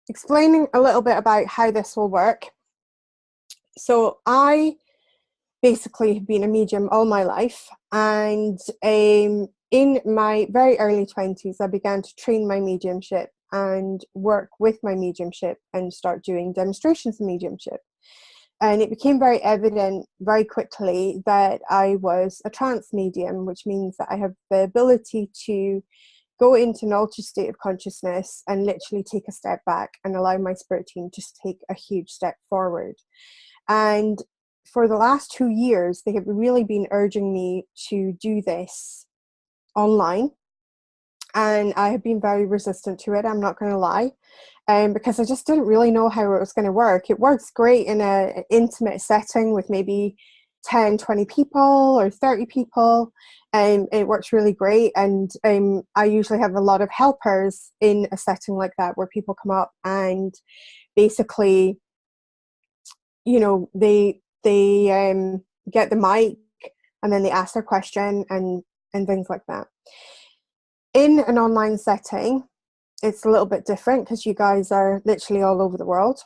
explaining a little bit about how this will work. So I basically have been a medium all my life, and in my very early 20s, I began to train my mediumship and work with my mediumship and start doing demonstrations of mediumship. And it became very evident very quickly that I was a trance medium, which means that I have the ability to go into an altered state of consciousness and literally take a step back and allow my spirit team to take a huge step forward. And for the last 2 years, they have really been urging me to do this online. And I have been very resistant to it, I'm not going to lie, because I just didn't really know how it was going to work. It works great in an intimate setting with maybe 10, 20 people or 30 people, and it works really great. And I usually have a lot of helpers in a setting like that where people come up and basically, you know, they get the mic and then they ask their question and things like that. In an online setting, it's a little bit different because you guys are literally all over the world.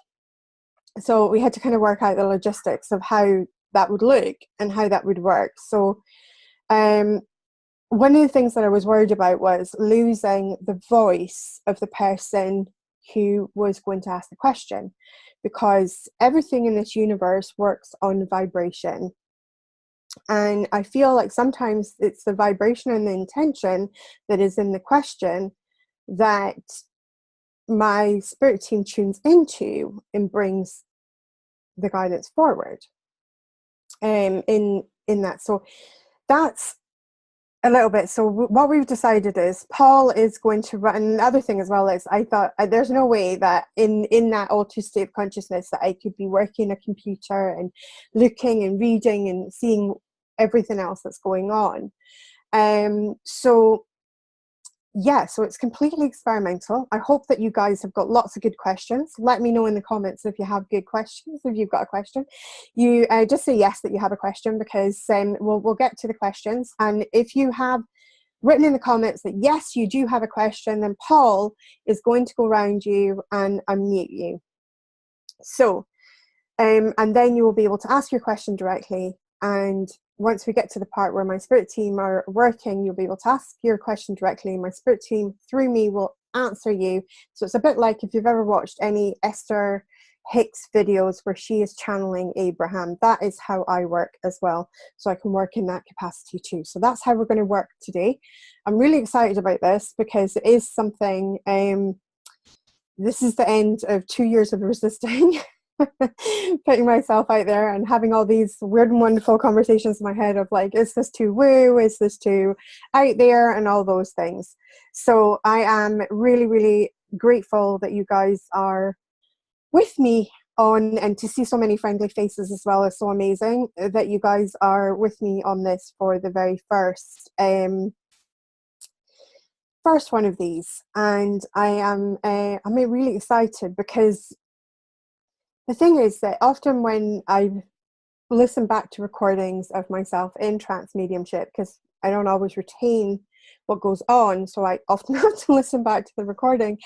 So we had to kind of work out the logistics of how that would look and how that would work. So one of the things that I was worried about was losing the voice of the person who was going to ask the question, because everything in this universe works on vibration. And I feel like sometimes it's the vibration and the intention that is in the question that my spirit team tunes into and brings the guidance forward in that. So that's a little bit. So what we've decided is Paul is going to run. And the other thing as well is I thought there's no way that in that altered state of consciousness that I could be working a computer and looking and reading and seeing everything else that's going on. So it's completely experimental. I hope that you guys have got lots of good questions. Let me know in the comments if you have good questions. If you've got a question, you just say yes that you have a question, because we'll get to the questions. And if you have written in the comments that yes, you do have a question, then Paul is going to go around you and unmute you. So and then you will be able to ask your question directly. And once we get to the part where my spirit team are working, you'll be able to ask your question directly. My spirit team, through me, will answer you. So it's a bit like if you've ever watched any Esther Hicks videos where she is channeling Abraham. That is how I work as well. So I can work in that capacity too. So that's how we're going to work today. I'm really excited about this because it is something, this is the end of 2 years of resisting. Putting myself out there and having all these weird and wonderful conversations in my head of like, is this too woo, is this too out there, and all those things. So I am really, really grateful that you guys are with me on, and to see so many friendly faces as well is so amazing that you guys are with me on this for the very first one of these. And I'm really excited, because the thing is that often when I listen back to recordings of myself in trance mediumship, because I don't always retain what goes on, so I often have to listen back to the recording,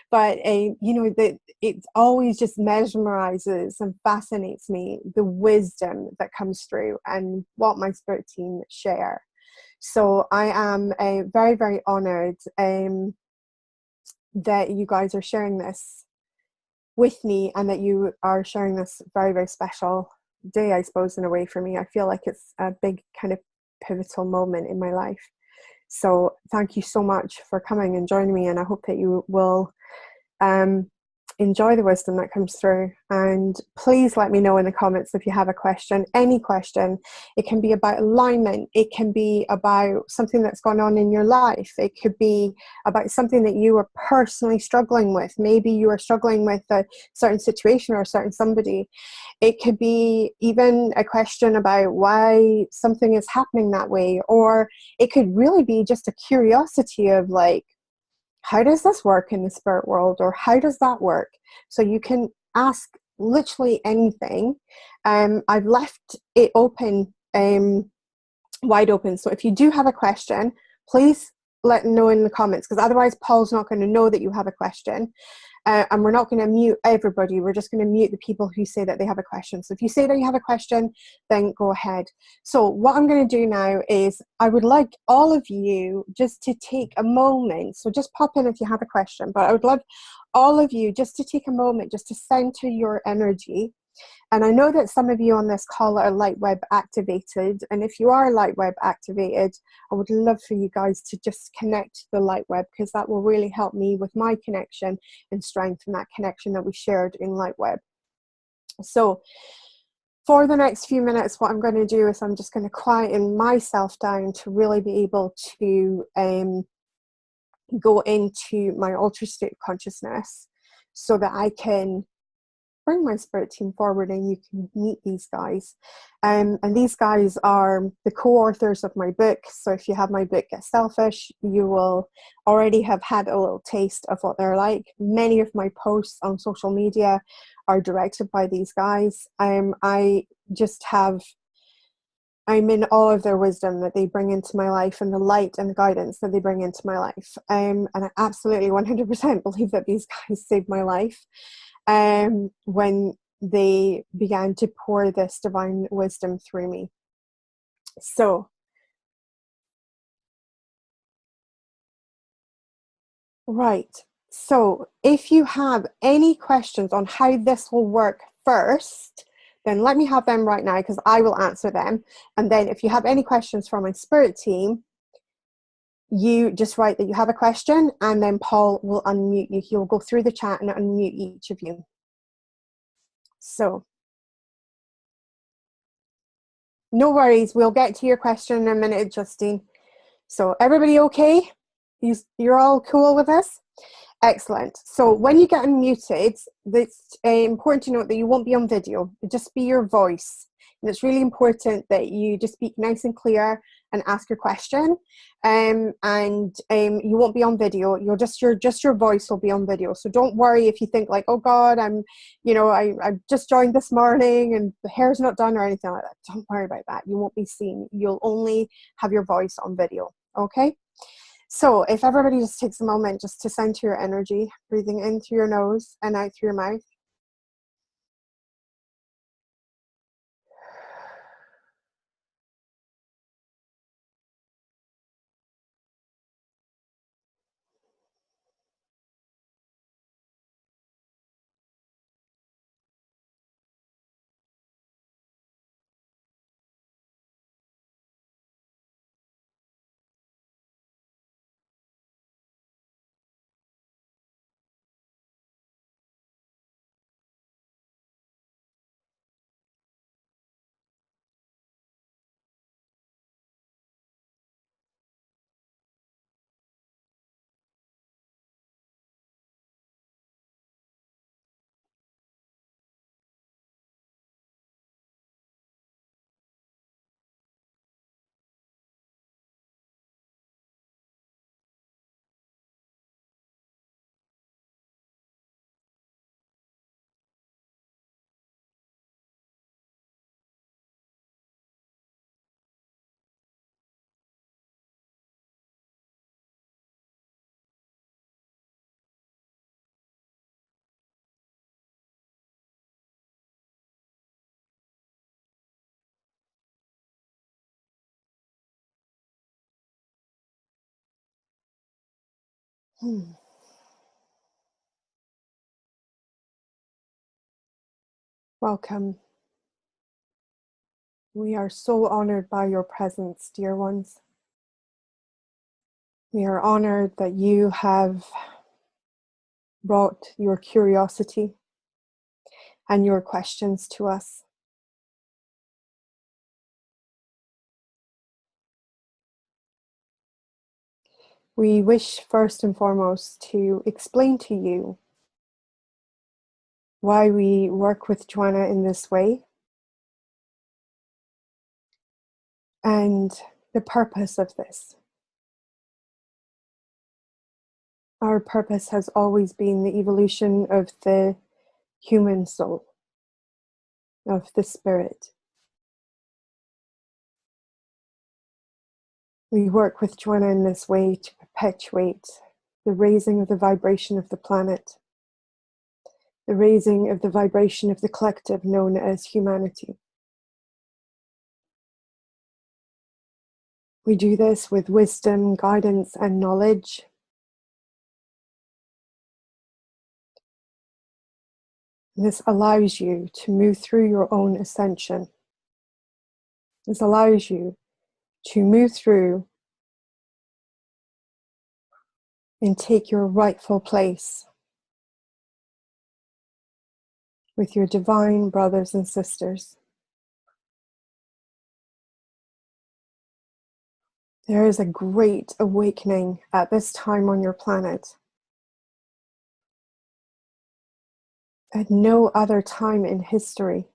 but it always just mesmerizes and fascinates me, the wisdom that comes through and what my spirit team share. So I am very, very honored that you guys are sharing this with me, and that you are sharing this very, very special day, I suppose, in a way for me. I feel like it's a big kind of pivotal moment in my life. So thank you so much for coming and joining me, and I hope that you will enjoy the wisdom that comes through. And please let me know in the comments if you have a question, any question. It can be about alignment, it can be about something that's gone on in your life, it could be about something that you are personally struggling with. Maybe you are struggling with a certain situation or a certain somebody. It could be even a question about why something is happening that way, or it could really be just a curiosity of like, how does this work in the spirit world, or how does that work? So you can ask literally anything. I've left it open, wide open. So if you do have a question, please let me know in the comments, because otherwise Paul's not going to know that you have a question. and we're not going to mute everybody. We're just going to mute the people who say that they have a question. So if you say that you have a question, then go ahead. So what I'm going to do now is I would like all of you just to take a moment. So just pop in if you have a question, but I would love all of you just to take a moment just to center your energy. And I know that some of you on this call are light web activated. And if you are light web activated, I would love for you guys to just connect to the light web, because that will really help me with my connection and strengthen that connection that we shared in light web. So for the next few minutes, what I'm going to do is I'm just going to quieten myself down to really be able to go into my altered state of consciousness so that I can bring my spirit team forward and you can meet these guys. And these guys are the co-authors of my book. So if you have my book, Get Selfish, you will already have had a little taste of what they're like. Many of my posts on social media are directed by these guys. I'm in awe of their wisdom that they bring into my life and the light and the guidance that they bring into my life. And I absolutely 100% believe that these guys saved my life when they began to pour this divine wisdom through me. So, right. So if you have any questions on how this will work first, then let me have them right now, because I will answer them. And then if you have any questions for my spirit team, you just write that you have a question, and then Paul will unmute you. He'll go through the chat and unmute each of you. So, no worries. We'll get to your question in a minute, Justine. So everybody okay? You're all cool with this? Excellent. So when you get unmuted, it's important to note that you won't be on video. It'll just be your voice. And it's really important that you just speak nice and clear and ask your question. You won't be on video. Your voice will be on video. So don't worry if you think like, oh God, I just joined this morning and the hair's not done or anything like that. Don't worry about that. You won't be seen. You'll only have your voice on video. Okay? So if everybody just takes a moment just to center your energy, breathing in through your nose and out through your mouth. Welcome. We are so honored by your presence, dear ones. We are honored that you have brought your curiosity and your questions to us. We wish first and foremost to explain to you why we work with Joanna in this way and the purpose of this. Our purpose has always been the evolution of the human soul, of the spirit. We work with Joanna in this way to perpetuate the raising of the vibration of the planet the raising of the vibration of the collective known as humanity. We do this with wisdom, guidance, and knowledge. This allows you to move through your own ascension. This allows you to move through and take your rightful place with your divine brothers and sisters. There is a great awakening at this time on your planet. At no other time in history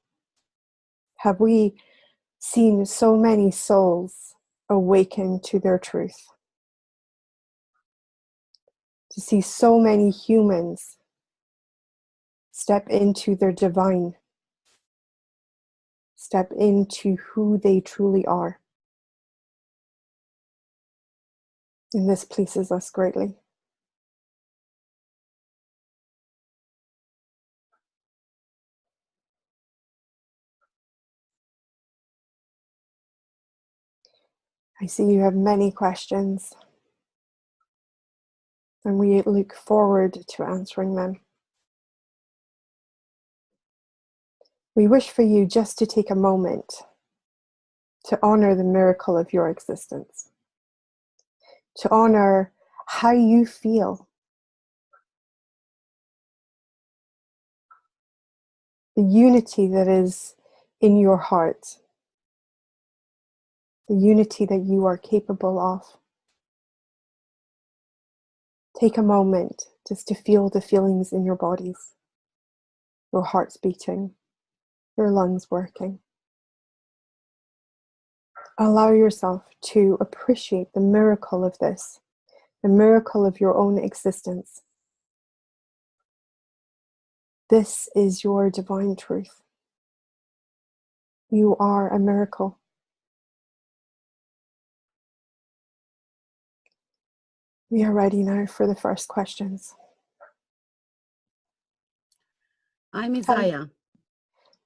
have we seen so many souls awaken to their truth. To see so many humans step into their divine, step into who they truly are. And this pleases us greatly. I see you have many questions, and we look forward to answering them. We wish for you just to take a moment to honor the miracle of your existence, to honor how you feel, the unity that is in your heart, the unity that you are capable of. Take a moment just to feel the feelings in your bodies, your heart's beating, your lungs working. Allow yourself to appreciate the miracle of this, the miracle of your own existence. This is your divine truth. You are a miracle. We are ready now for the first questions. I'm Isaiah.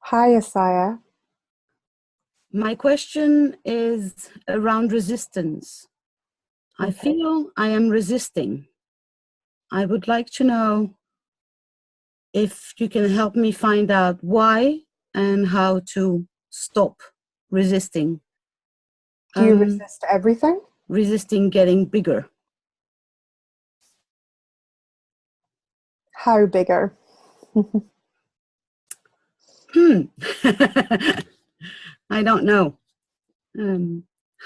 Hi, Isaiah. My question is around resistance. I feel I am resisting. I would like to know if you can help me find out why and how to stop resisting. Do you resist everything? Resisting getting bigger. How bigger? I don't know.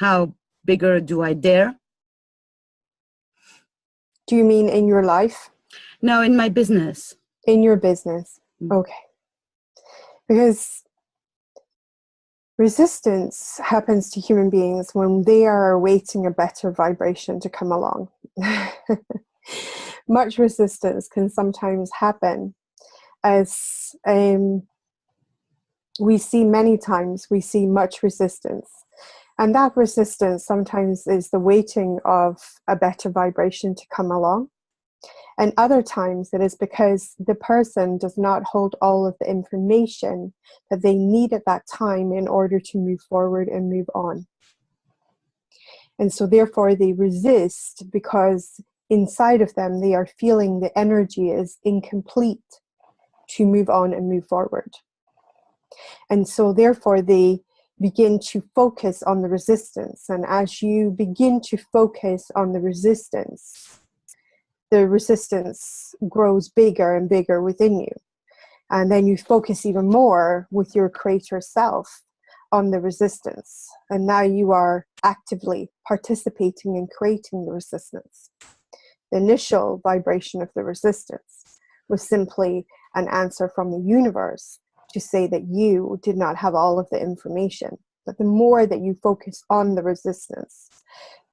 How bigger do I dare? Do you mean in your life? No, in my business. In your business. Okay. Because resistance happens to human beings when they are awaiting a better vibration to come along. Much resistance can sometimes happen as we see many times, we see much resistance. And that resistance sometimes is the waiting of a better vibration to come along. And other times it is because the person does not hold all of the information that they need at that time in order to move forward and move on. And so therefore they resist because inside of them they are feeling the energy is incomplete to move on and move forward. And so therefore they begin to focus on the resistance. And as you begin to focus on the resistance grows bigger and bigger within you. And then you focus even more with your creator self on the resistance. And now you are actively participating in creating the resistance. The initial vibration of the resistance was simply an answer from the universe to say that you did not have all of the information. But the more that you focus on the resistance,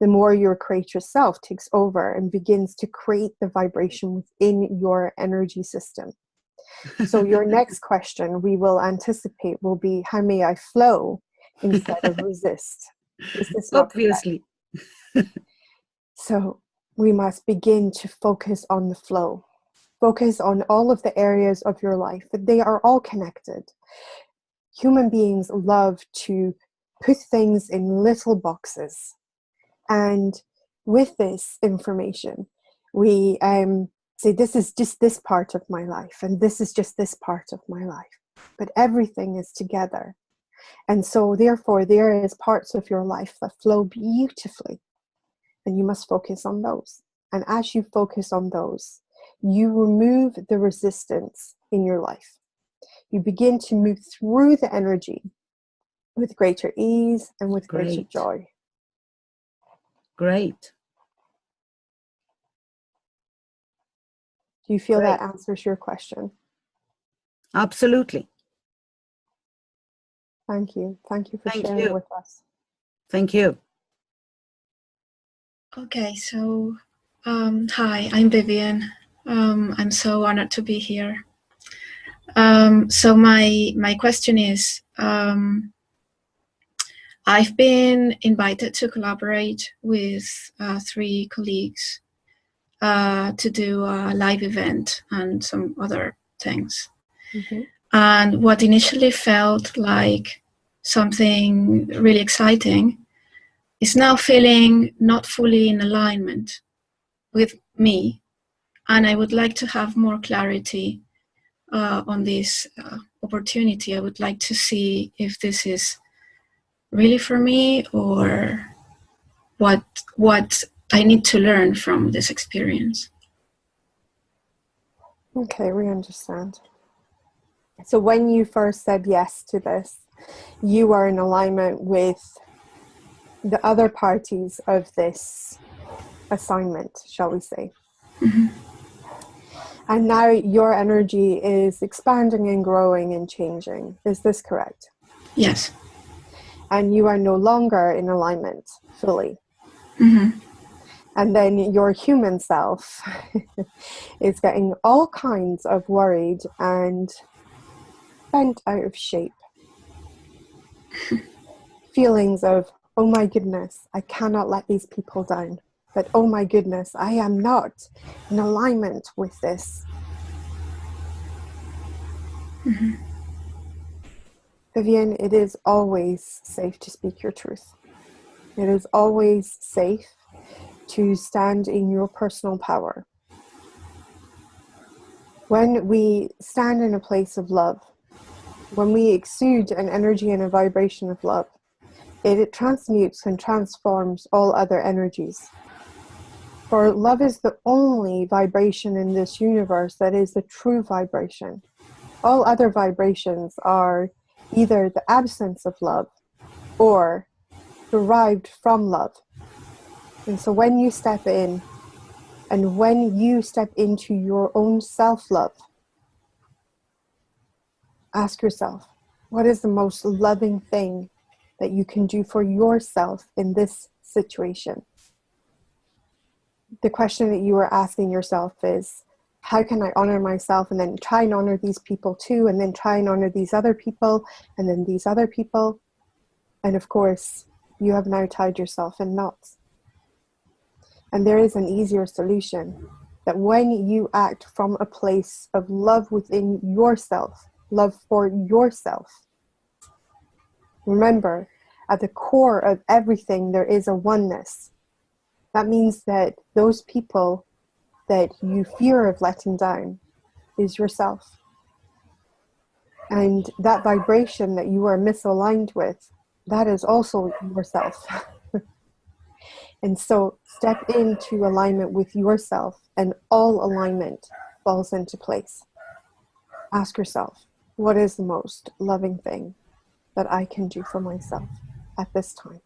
the more your creator self takes over and begins to create the vibration within your energy system. So your next question we will anticipate will be, how may I flow instead of resist? Is this not Obviously. So we must begin to focus on the flow. Focus on all of the areas of your life, that they are all connected. Human beings love to put things in little boxes. And with this information, we say, this is just this part of my life, and this is just this part of my life. But everything is together. And so therefore, there is parts of your life that flow beautifully, and you must focus on those. And as you focus on those, you remove the resistance in your life. You begin to move through the energy with greater ease and with greater joy. Great. Do you feel that answers your question? Absolutely. Thank you. Thank you for sharing with us. Thank you. Okay, so hi, I'm Vivian. I'm so honored to be here. So my question is, I've been invited to collaborate with 3 colleagues to do a live event and some other things. Mm-hmm. And what initially felt like something really exciting is now feeling not fully in alignment with me. And I would like to have more clarity on this opportunity. I would like to see if this is really for me, or what I need to learn from this experience. Okay, we understand. So when you first said yes to this, you were in alignment with the other parties of this assignment, shall we say. Mm-hmm. And now your energy is expanding and growing and changing. Is this correct? Yes. And you are no longer in alignment fully. Mm-hmm. And then your human self is getting all kinds of worried and bent out of shape. Feelings of, oh my goodness, I cannot let these people down. But oh my goodness, I am not in alignment with this. Mm-hmm. Vivian, it is always safe to speak your truth. It is always safe to stand in your personal power. When we stand in a place of love, when we exude an energy and a vibration of love, it transmutes and transforms all other energies. For love is the only vibration in this universe that is the true vibration. All other vibrations are either the absence of love or derived from love. And so when you step in, and when you step into your own self-love, ask yourself, what is the most loving thing that you can do for yourself in this situation? The question that you are asking yourself is, how can I honor myself, and then try and honor these people too, and then try and honor these other people, and then these other people? And of course, you have now tied yourself in knots. And there is an easier solution, that when you act from a place of love within yourself, love for yourself, remember, at the core of everything, there is a oneness. That means that those people that you fear of letting down is yourself. And that vibration that you are misaligned with, that is also yourself. And so step into alignment with yourself, and all alignment falls into place. Ask yourself, what is the most loving thing that I can do for myself at this time?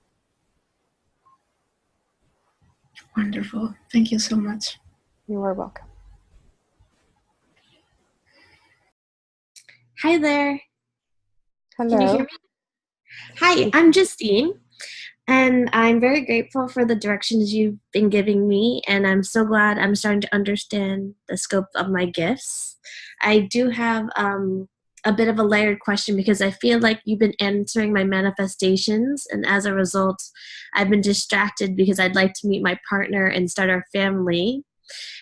Wonderful. Thank you so much. You are welcome. Hi there. Hello. Can you hear me? Hi, I'm Justine, and I'm very grateful for the directions you've been giving me, and I'm so glad I'm starting to understand the scope of my gifts. I do have a bit of a layered question, because I feel like you've been answering my manifestations, and as a result, I've been distracted because I'd like to meet my partner and start our family.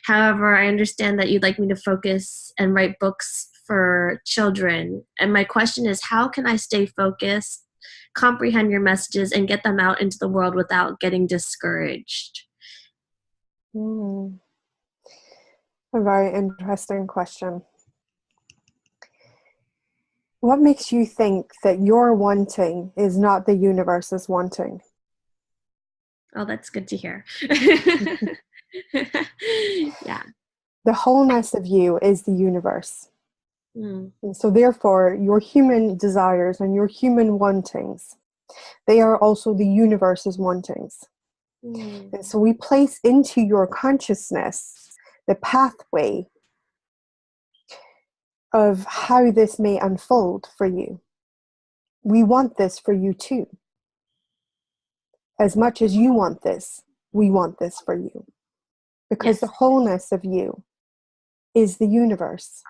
However, I understand that you'd like me to focus and write books for children. And my question is, how can I stay focused, comprehend your messages, and get them out into the world without getting discouraged? A very interesting question. What makes you think that your wanting is not the universe's wanting? Oh, that's good to hear. Yeah. The wholeness of you is the universe. Mm. And so therefore, your human desires and your human wantings, they are also the universe's wantings. Mm. And so we place into your consciousness the pathway of how this may unfold for you. We want this for you too. As much as you want this, we want this for you. Because the wholeness of you is the universe.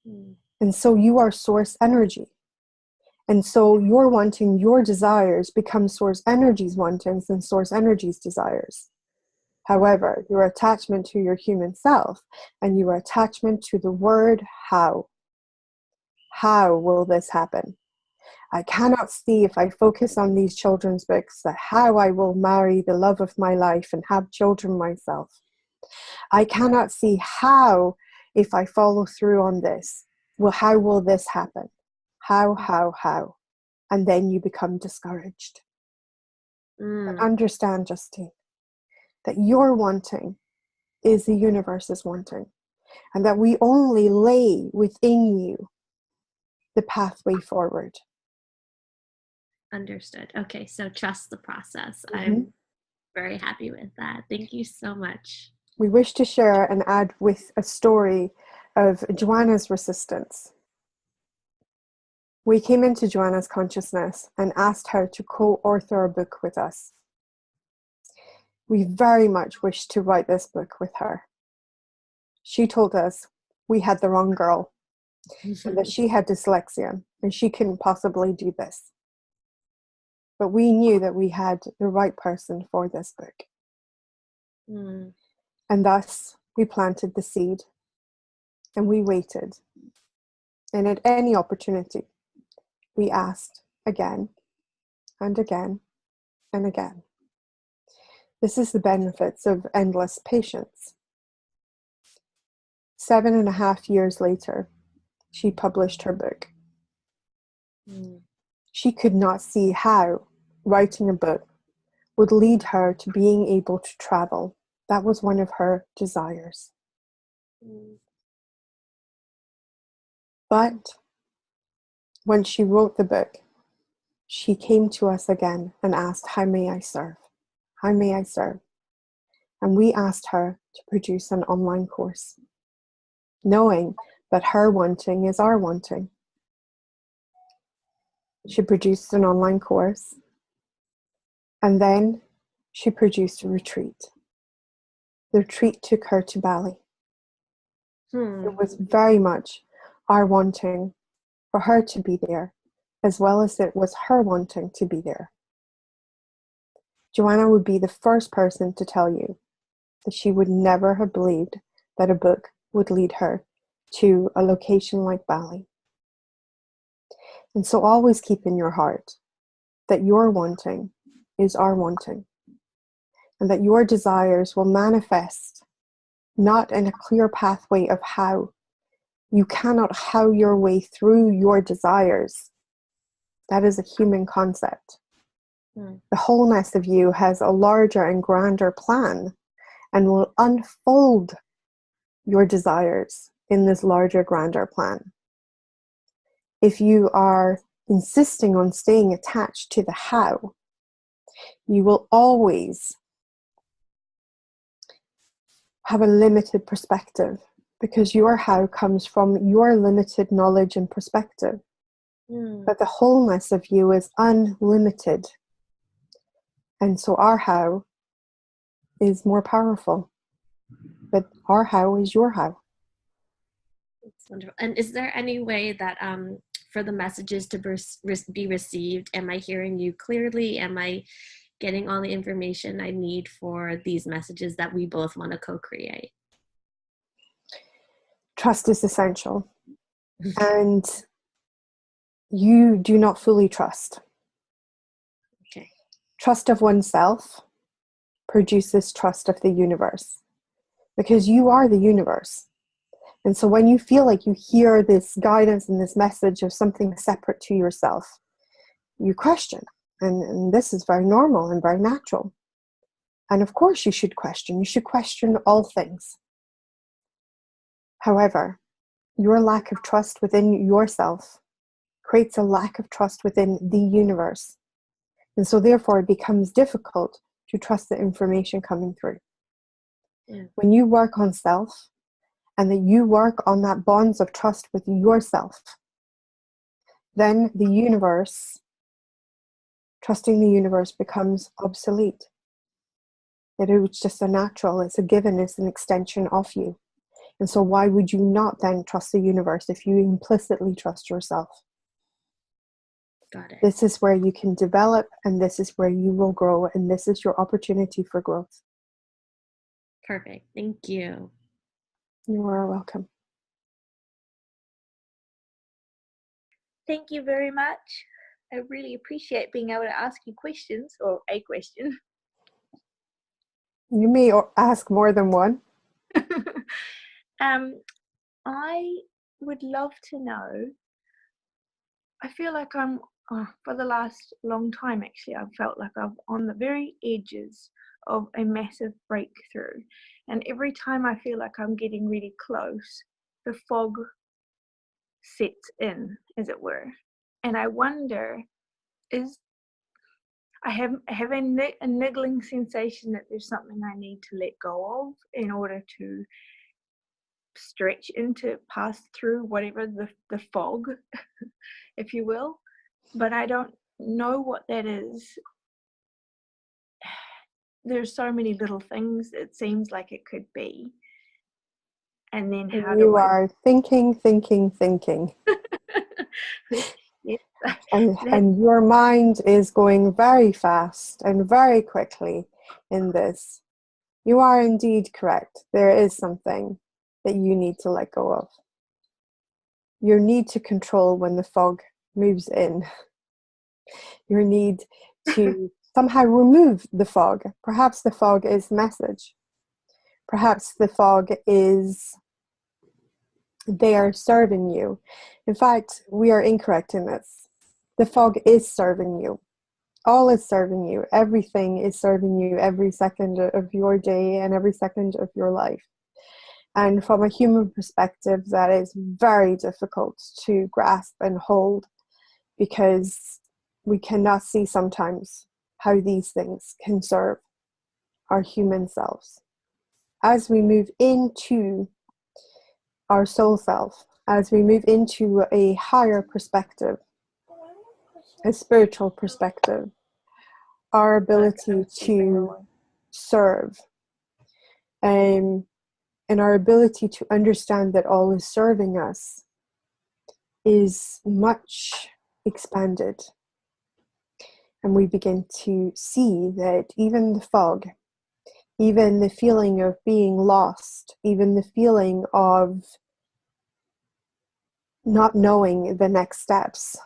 Mm. And so you are source energy. And so your wanting, your desires become source energy's wantings and source energy's desires. However, your attachment to your human self and your attachment to the word how. How will this happen? I cannot see if I focus on these children's books that how I will marry the love of my life and have children myself. I cannot see how, if I follow through on this, well, how will this happen? How? And then you become discouraged. Mm. But understand, Justine, that your wanting is the universe's wanting, and that we only lay within you the pathway forward. Understood. Okay, so trust the process. Mm-hmm. I'm very happy with that. Thank you so much. We wish to share and add with a story of Joanna's resistance. We came into Joanna's consciousness and asked her to co-author a book with us. We very much wished to write this book with her. She told us we had the wrong girl, and that she had dyslexia and she couldn't possibly do this. But we knew that we had the right person for this book. Mm. And thus we planted the seed and we waited. And at any opportunity, we asked again and again and again. This is the benefits of endless patience. 7.5 years later, she published her book. Mm. She could not see how writing a book would lead her to being able to travel. That was one of her desires. Mm. But when she wrote the book, she came to us again and asked, how may I serve? How may I serve? And we asked her to produce an online course, knowing that her wanting is our wanting. She produced an online course, and then she produced a retreat. The retreat took her to Bali. It was very much our wanting for her to be there, as well as it was her wanting to be there. Joanna would be the first person to tell you that she would never have believed that a book would lead her to a location like Bali. And so always keep in your heart that your wanting is our wanting, and that your desires will manifest not in a clear pathway of how. You cannot how your way through your desires. That is a human concept. The wholeness of you has a larger and grander plan and will unfold your desires in this larger, grander plan. If you are insisting on staying attached to the how, you will always have a limited perspective, because your how comes from your limited knowledge and perspective. But the wholeness of you is unlimited. And so our how is more powerful. But our how is your how. That's wonderful. And is there any way that for the messages to be received, am I hearing you clearly? Am I getting all the information I need for these messages that we both want to co-create? trust is essential. And you do not fully trust. Okay. Trust of oneself produces trust of the universe, because you are the universe. And so when you feel like you hear this guidance and this message of something separate to yourself, you question. And this is very normal and very natural. And of course you should question. You should question all things. However, your lack of trust within yourself creates a lack of trust within the universe. And so therefore it becomes difficult to trust the information coming through. Yeah. When you work on self, and that you work on that bonds of trust with yourself, then the universe, trusting the universe becomes obsolete. It's just a natural, it's a given, it's an extension of you. And so why would you not then trust the universe if you implicitly trust yourself? Got it. This is where you can develop, and this is where you will grow, and this is your opportunity for growth. Perfect. Thank you. You are welcome. Thank you very much. I really appreciate being able to ask you questions, or a question. You may ask more than one. I would love to know, I feel like for the last long time actually, I've felt like I'm on the very edges of a massive breakthrough. And every time I feel like I'm getting really close, the fog sets in, as it were. And I wonder, I have a niggling sensation that there's something I need to let go of in order to stretch into, pass through whatever the fog, if you will. But I don't know what that is. There's so many little things it seems like it could be. And then how do you are thinking. Yes. And your mind is going very fast and very quickly in this. You are indeed correct. There is something that you need to let go of. Your need to control when the fog moves in. Your need to somehow remove the fog. Perhaps the fog is the message. Perhaps the fog is there serving you. In fact, we are incorrect in this. The fog is serving you. All is serving you. Everything is serving you every second of your day and every second of your life. And from a human perspective, that is very difficult to grasp and hold, because we cannot see sometimes how these things can serve our human selves. As we move into our soul self, as we move into a higher perspective, a spiritual perspective, our ability to serve, and our ability to understand that all is serving us is much expanded. And we begin to see that even the fog, even the feeling of being lost, even the feeling of not knowing the next steps.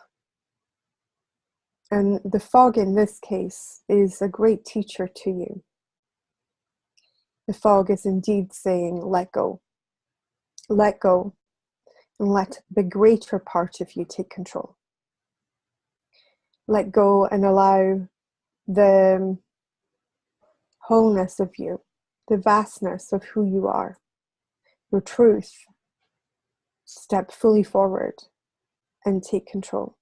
And the fog in this case is a great teacher to you. The fog is indeed saying, let go. Let go, and let the greater part of you take control. Let go and allow the wholeness of you, the vastness of who you are, your truth, step fully forward and take control.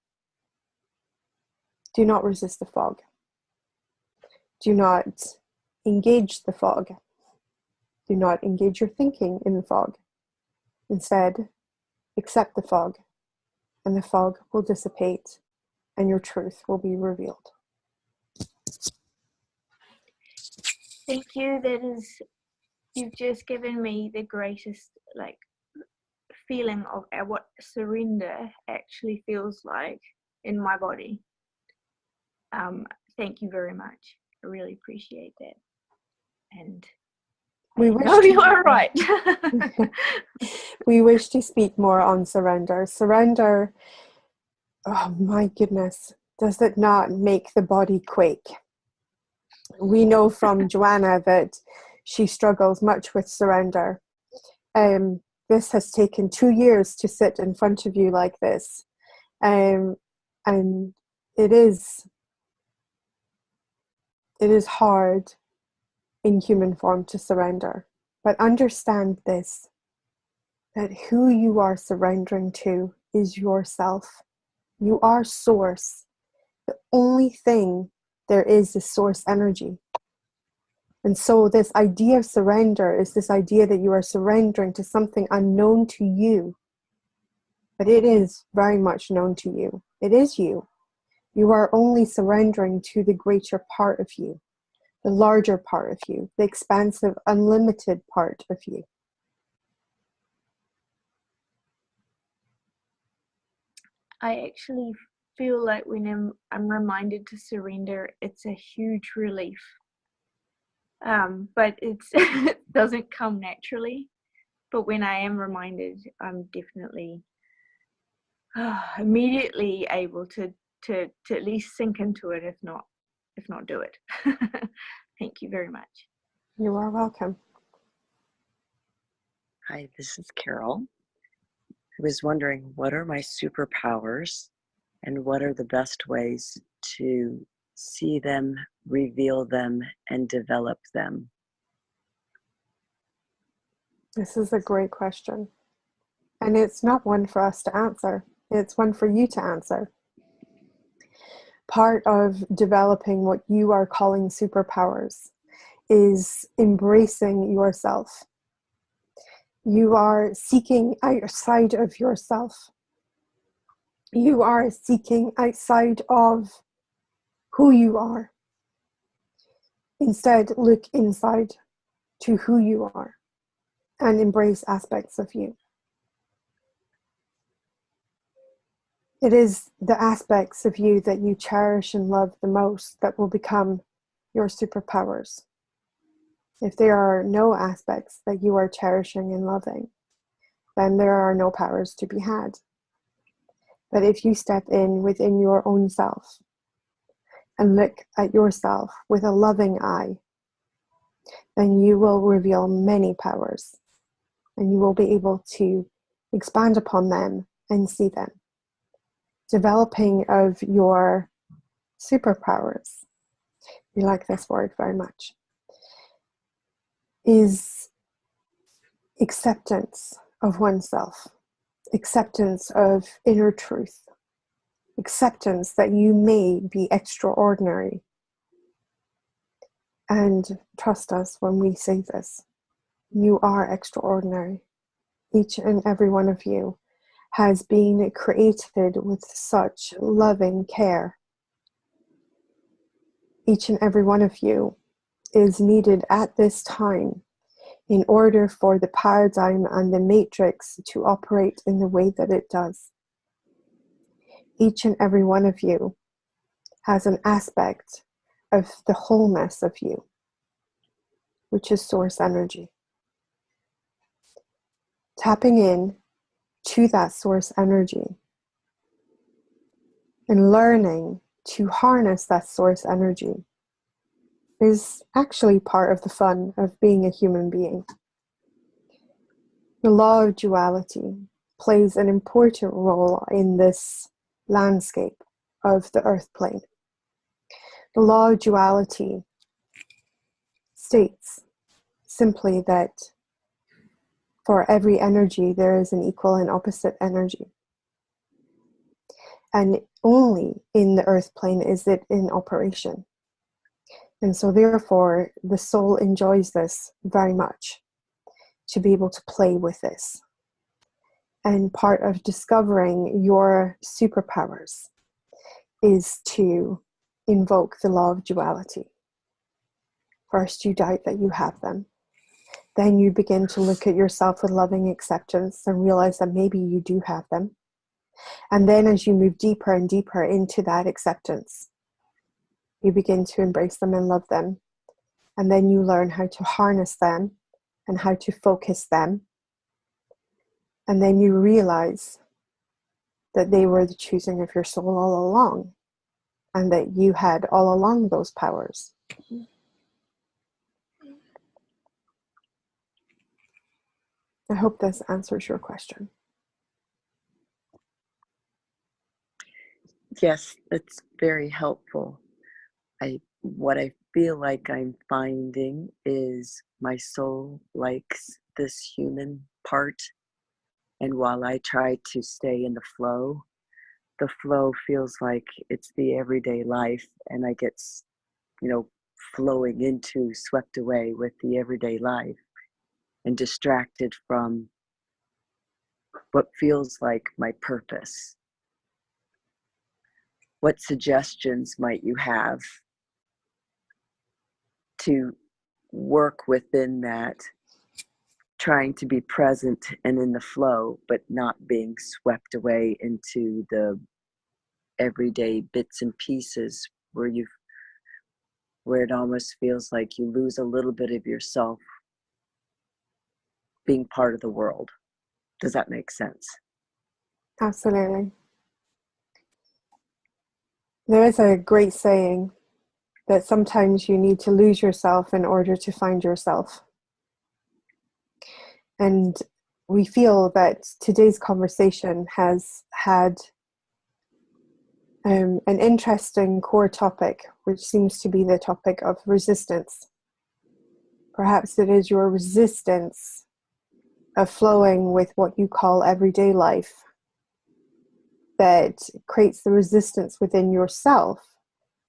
Do not resist the fog. Do not engage the fog. Do not engage your thinking in the fog. Instead, accept the fog, and the fog will dissipate, and your truth will be revealed. Thank you. You've just given me the greatest feeling of what surrender actually feels like in my body. Thank you very much. I really appreciate that. And We wish No, to- you are right. We wish to speak more on surrender. Surrender, oh my goodness, does it not make the body quake? We know from Joanna that she struggles much with surrender. This has taken 2 years to sit in front of you like this. And it is hard in human form to surrender. But understand this, that who you are surrendering to is yourself. You are source. The only thing there is source energy. And so this idea of surrender is this idea that you are surrendering to something unknown to you. But it is very much known to you. It is you. You are only surrendering to the greater part of you, the larger part of you, the expansive, unlimited part of you. I actually feel like when I'm reminded to surrender, it's a huge relief. But it doesn't come naturally. But when I am reminded, I'm definitely immediately able to at least sink into it, if not do it. Thank you very much. You are welcome. Hi, this is Carol. I was wondering, what are my superpowers and what are the best ways to see them, reveal them, and develop them? This is a great question. And it's not one for us to answer. It's one for you to answer. Part of developing what you are calling superpowers is embracing yourself. You are seeking outside of yourself. You are seeking outside of who you are. Instead, look inside to who you are and embrace aspects of you. It is the aspects of you that you cherish and love the most that will become your superpowers. If there are no aspects that you are cherishing and loving, then there are no powers to be had. But if you step in within your own self and look at yourself with a loving eye, then you will reveal many powers and you will be able to expand upon them and see them. Developing of your superpowers, we like this word very much, is acceptance of oneself, acceptance of inner truth, acceptance that you may be extraordinary. And trust us when we say this, you are extraordinary. Each and every one of you has been created with such loving care. Each and every one of you is needed at this time in order for the paradigm and the matrix to operate in the way that it does. Each and every one of you has an aspect of the wholeness of you, which is source energy. Tapping in to that source energy and learning to harness that source energy is actually part of the fun of being a human being. The law of duality plays an important role in this landscape of the earth plane. The law of duality states simply that for every energy there is an equal and opposite energy. And only in the earth plane is it in operation. And so therefore the soul enjoys this very much, to be able to play with this. And part of discovering your superpowers is to invoke the law of duality. First you doubt that you have them. Then you begin to look at yourself with loving acceptance and realize that maybe you do have them. And then as you move deeper and deeper into that acceptance, you begin to embrace them and love them. And then you learn how to harness them and how to focus them. And then you realize that they were the choosing of your soul all along, and that you had all along those powers. I hope this answers your question. Yes, it's very helpful. What I feel like I'm finding is my soul likes this human part, and while I try to stay in the flow feels like it's the everyday life, and I get, flowing into, swept away with the everyday life and distracted from what feels like my purpose. What suggestions might you have to work within that, trying to be present and in the flow, but not being swept away into the everyday bits and pieces where it almost feels like you lose a little bit of yourself being part of the world? Does that make sense? Absolutely. There is a great saying that sometimes you need to lose yourself in order to find yourself. And we feel that today's conversation has had an interesting core topic, which seems to be the topic of resistance. Perhaps it is your resistance of flowing with what you call everyday life that creates the resistance within yourself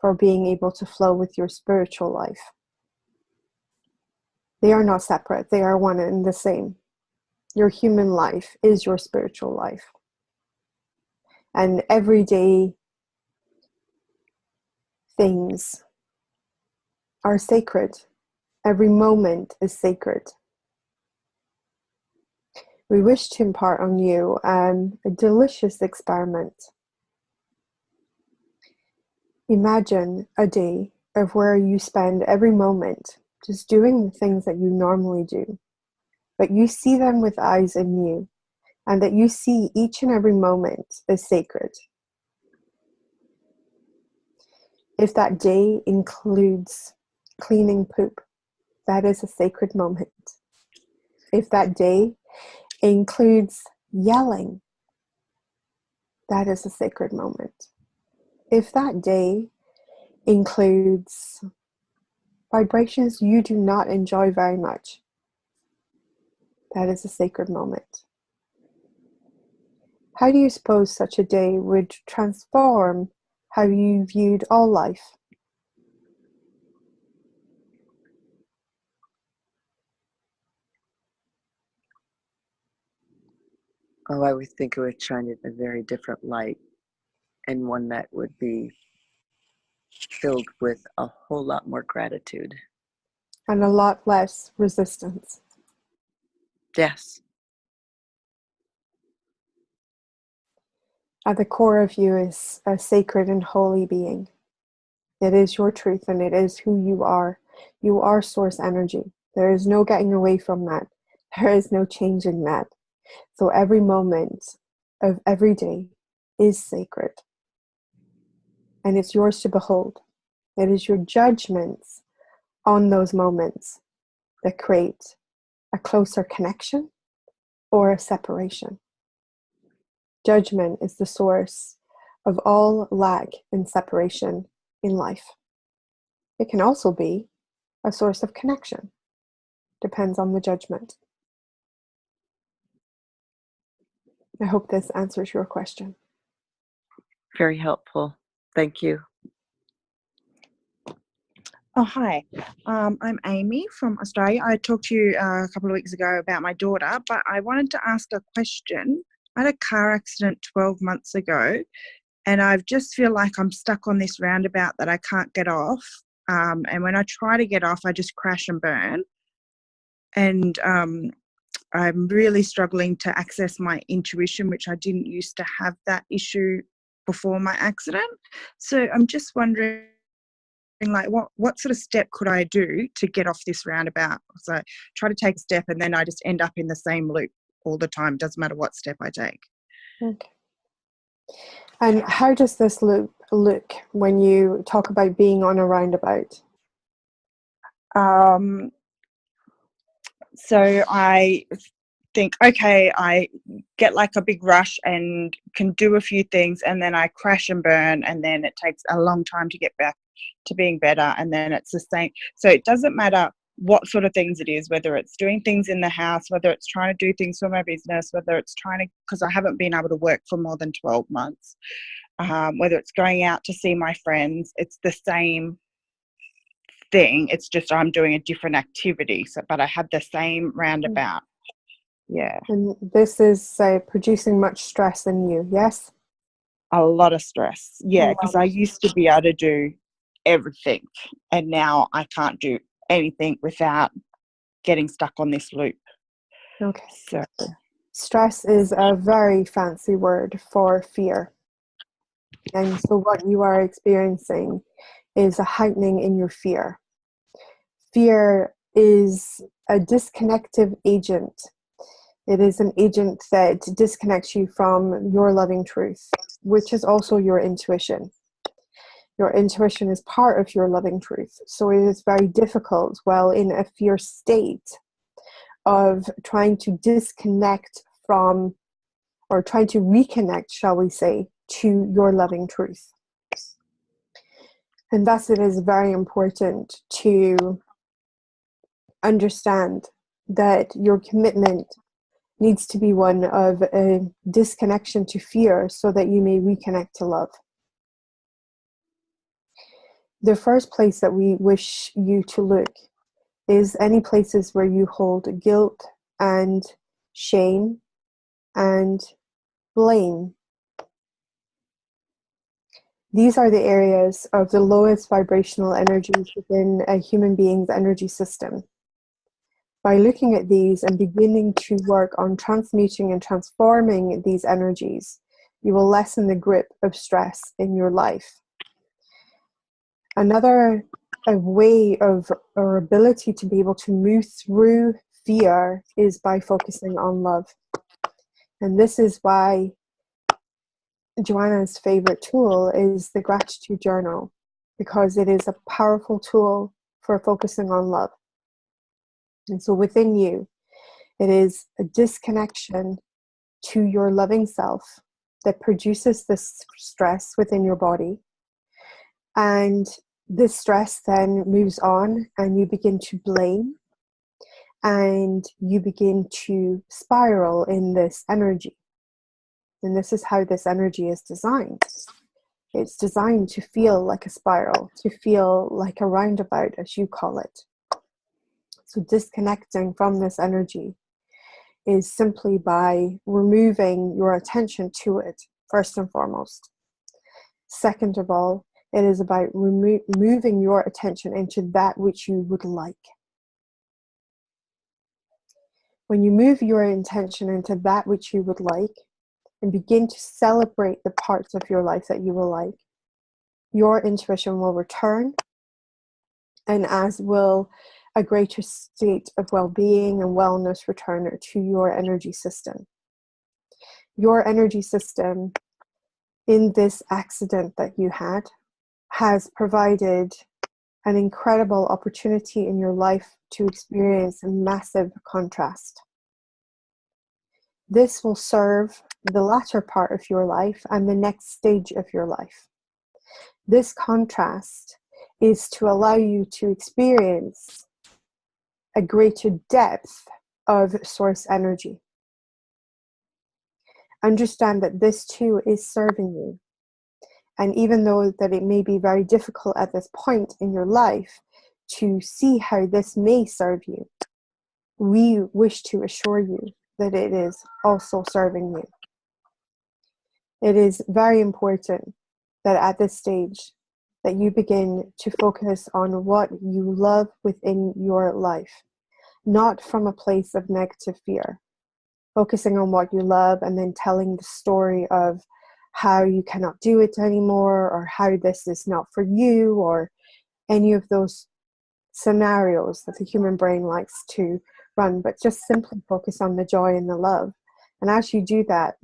for being able to flow with your spiritual life. They are not separate, they are one and the same. Your human life is your spiritual life. And everyday things are sacred. Every moment is sacred. We wish to impart on you a delicious experiment. Imagine a day of where you spend every moment just doing the things that you normally do, but you see them with eyes anew, and that you see each and every moment as sacred. If that day includes cleaning poop, that is a sacred moment. If that day includes yelling, that is a sacred moment. If that day includes vibrations you do not enjoy very much, that is a sacred moment. How do you suppose such a day would transform how you viewed all life? Oh, I would think it would shine it in a very different light, and one that would be filled with a whole lot more gratitude. And a lot less resistance. Yes. At the core of you is a sacred and holy being. It is your truth and it is who you are. You are source energy. There is no getting away from that. There is no changing that. So every moment of every day is sacred. And it's yours to behold. It is your judgments on those moments that create a closer connection or a separation. Judgment is the source of all lack and separation in life. It can also be a source of connection. Depends on the judgment. I hope this answers your question. Very helpful. Thank you. Oh, hi. I'm Amy from Australia. I talked to you a couple of weeks ago about my daughter, but I wanted to ask a question. I had a car accident 12 months ago, and I just feel like I'm stuck on this roundabout that I can't get off. And when I try to get off, I just crash and burn. And I'm really struggling to access my intuition, which I didn't used to have that issue before my accident. So I'm just wondering like, what sort of step could I do to get off this roundabout? So I try to take a step and then I just end up in the same loop all the time. Doesn't matter what step I take. Okay. And how does this loop look when you talk about being on a roundabout? So I think, okay, I get like a big rush and can do a few things, and then I crash and burn, and then it takes a long time to get back to being better, and then it's the same. So it doesn't matter what sort of things it is, whether it's doing things in the house, whether it's trying to do things for my business, whether it's trying to, because I haven't been able to work for more than 12 months, whether it's going out to see my friends, it's the same thing. It's just I'm doing a different activity, so but I have the same roundabout. Yeah. And this is producing much stress in you, yes? A lot of stress. Yeah, lot. because I used to be able to do everything, and now I can't do anything without getting stuck on this loop. Okay. So Stress is a very fancy word for fear. And so what you are experiencing is a heightening in your fear. Fear is a disconnective agent. It is an agent that disconnects you from your loving truth, which is also your intuition. Your intuition is part of your loving truth. So it is very difficult while in a fear state of trying to disconnect from, or trying to reconnect, shall we say, to your loving truth. And thus it is very important to understand that your commitment needs to be one of a disconnection to fear so that you may reconnect to love. The first place that we wish you to look is any places where you hold guilt and shame and blame. These are the areas of the lowest vibrational energies within a human being's energy system. By looking at these and beginning to work on transmuting and transforming these energies, you will lessen the grip of stress in your life. Another way of our ability to be able to move through fear is by focusing on love. And this is why Joanna's favorite tool is the gratitude journal, because it is a powerful tool for focusing on love. And so within you, it is a disconnection to your loving self that produces this stress within your body. And this stress then moves on and you begin to blame and you begin to spiral in this energy. And this is how this energy is designed. It's designed to feel like a spiral, to feel like a roundabout, as you call it. So disconnecting from this energy is simply by removing your attention to it, first and foremost. Second of all, it is about moving your attention into that which you would like. When you move your intention into that which you would like and begin to celebrate the parts of your life that you will like, your intuition will return, and as will a greater state of well-being and wellness return to your energy system. Your energy system, in this accident that you had, has provided an incredible opportunity in your life to experience a massive contrast. This will serve the latter part of your life and the next stage of your life. This contrast is to allow you to experience a greater depth of source energy. Understand that this too is serving you. And even though that it may be very difficult at this point in your life to see how this may serve you, we wish to assure you that it is also serving you. It is very important that at this stage that you begin to focus on what you love within your life, not from a place of negative fear. Focusing on what you love and then telling the story of how you cannot do it anymore, or how this is not for you, or any of those scenarios that the human brain likes to run, but just simply focus on the joy and the love. And as you do that,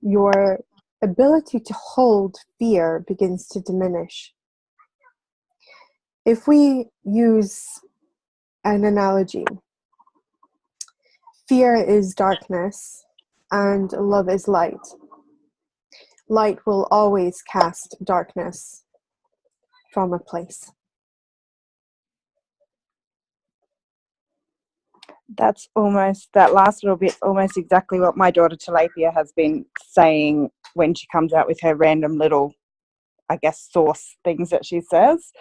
your ability to hold fear begins to diminish. If we use an analogy, fear is darkness and love is light. Light will always cast darkness from a place. That's almost, that last little bit, almost exactly what my daughter Tilapia has been saying when she comes out with her random little, I guess, source things that she says.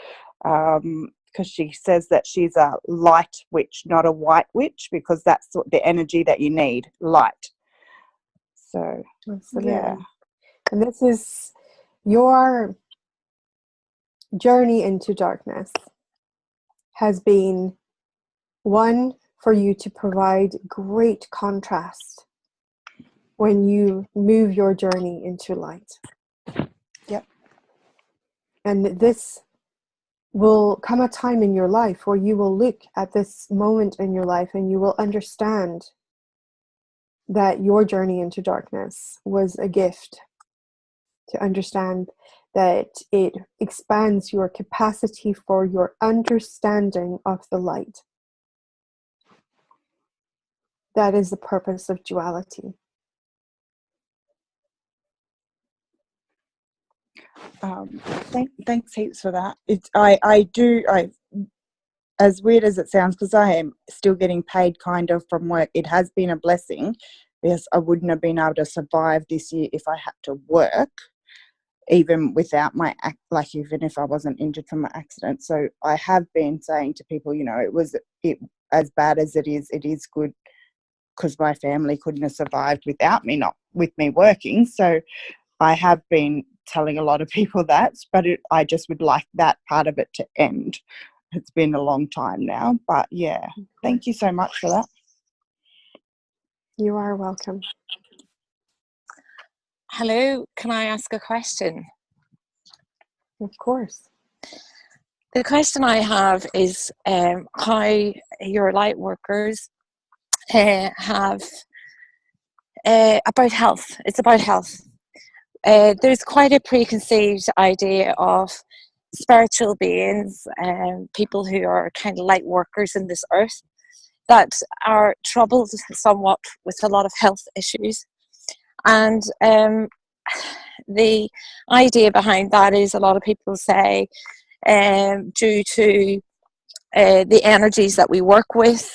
Because she says that she's a light witch, not a white witch, because that's the energy that you need, light. So, Absolutely. yeah. And this is your journey into darkness has been one for you to provide great contrast when you move your journey into light. Yep. And this will come a time in your life where you will look at this moment in your life and you will understand that your journey into darkness was a gift, to understand that it expands your capacity for your understanding of the light. That is the purpose of duality. Thanks heaps for that. I as weird as it sounds, because I am still getting paid kind of from work, it has been a blessing, because I wouldn't have been able to survive this year if I had to work, even without my like even if I wasn't injured from my accident. So I have been saying to people, you know, it as bad as it is good, because my family couldn't have survived without me, not with me working. So I have been telling a lot of people that, but I just would like that part of it to end. It's been a long time now, but yeah, thank you so much for that. You are welcome. Hello, can I ask a question? Of course. The question I have is how your light workers have about health. It's about health. There's quite a preconceived idea of spiritual beings, people who are kind of light workers in this earth, that are troubled somewhat with a lot of health issues. And the idea behind that is, a lot of people say, due to the energies that we work with,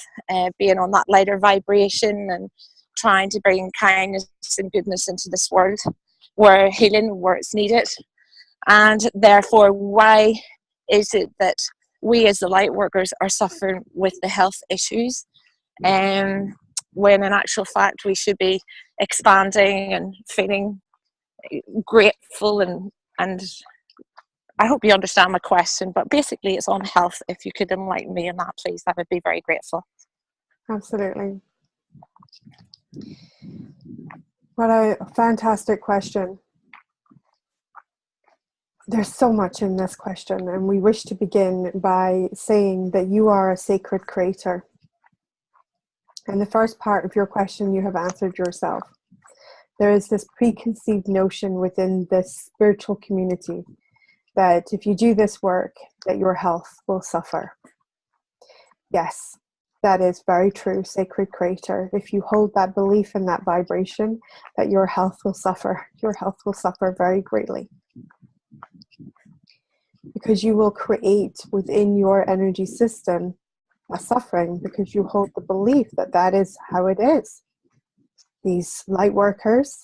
being on that lighter vibration and trying to bring kindness and goodness into this world, where healing, where it's needed. And therefore, why is it that we as the light workers are suffering with the health issues, when in actual fact we should be expanding and feeling grateful? And I hope you understand my question, but basically it's on health. If you could enlighten me on that, please, I would be very grateful. Absolutely. What a fantastic question. There's so much in this question, and we wish to begin by saying that you are a sacred creator. And the first part of your question you have answered yourself. There is this preconceived notion within this spiritual community that if you do this work, that your health will suffer. Yes, that is very true, sacred creator. If you hold that belief and that vibration, that your health will suffer very greatly. Because you will create within your energy system a suffering, because you hold the belief that that is how it is. These light workers,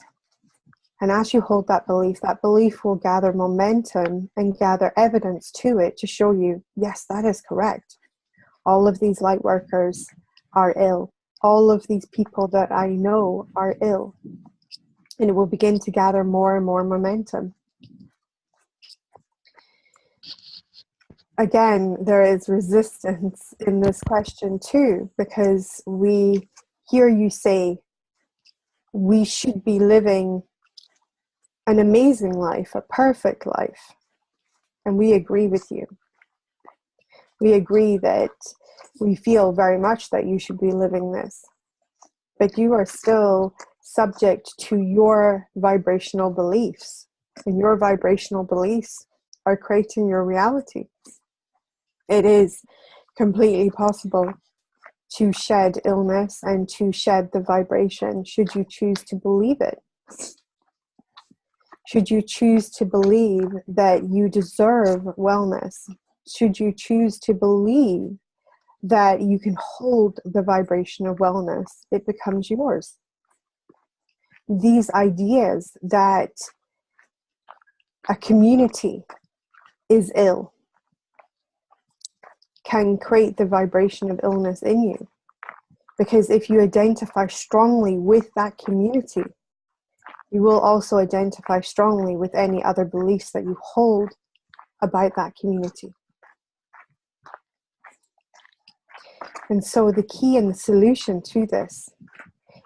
and as you hold that belief will gather momentum and gather evidence to it to show you, yes, that is correct. All of these light workers are ill. All of these people that I know are ill. And it will begin to gather more and more momentum. Again, there is resistance in this question too, because we hear you say we should be living an amazing life, a perfect life. And we agree with you. We agree that we feel very much that you should be living this, but you are still subject to your vibrational beliefs, and your vibrational beliefs are creating your reality. It is completely possible to shed illness and to shed the vibration, should you choose to believe it. Should you choose to believe that you deserve wellness, should you choose to believe that you can hold the vibration of wellness, it becomes yours. These ideas that a community is ill can create the vibration of illness in you. Because if you identify strongly with that community, you will also identify strongly with any other beliefs that you hold about that community. And so the key and the solution to this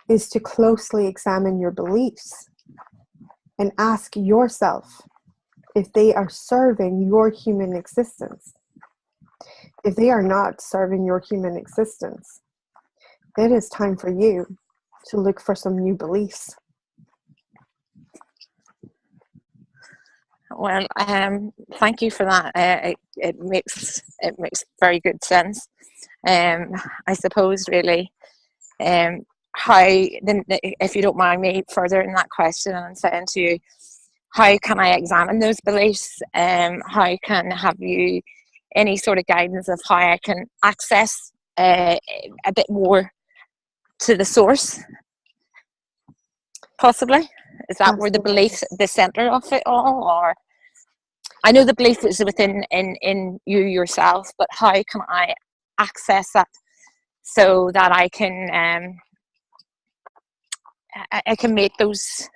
is to closely examine your beliefs and ask yourself if they are serving your human existence. If they are not serving your human existence, it is time for you to look for some new beliefs. Well, thank you for that. It makes very good sense. I suppose really, how then, if you don't mind me further in that question and saying to you, how can I examine those beliefs? How can have you any sort of guidance of how I can access a bit more to the source? Possibly. Is that where the belief, the center of it all, or? I know the belief is within in you yourself, but how can I access that so that I can make those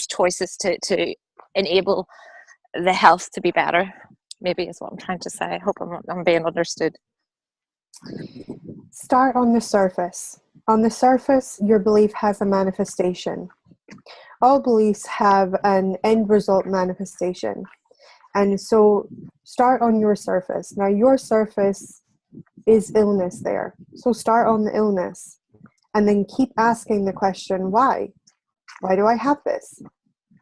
choices to enable the health to be better? Maybe is what I'm trying to say. I hope I'm being understood. Start on the surface. On the surface, your belief has a manifestation. All beliefs have an end result manifestation. And so start on your surface. Now your surface is illness there. So start on the illness and then keep asking the question, why? Why do I have this?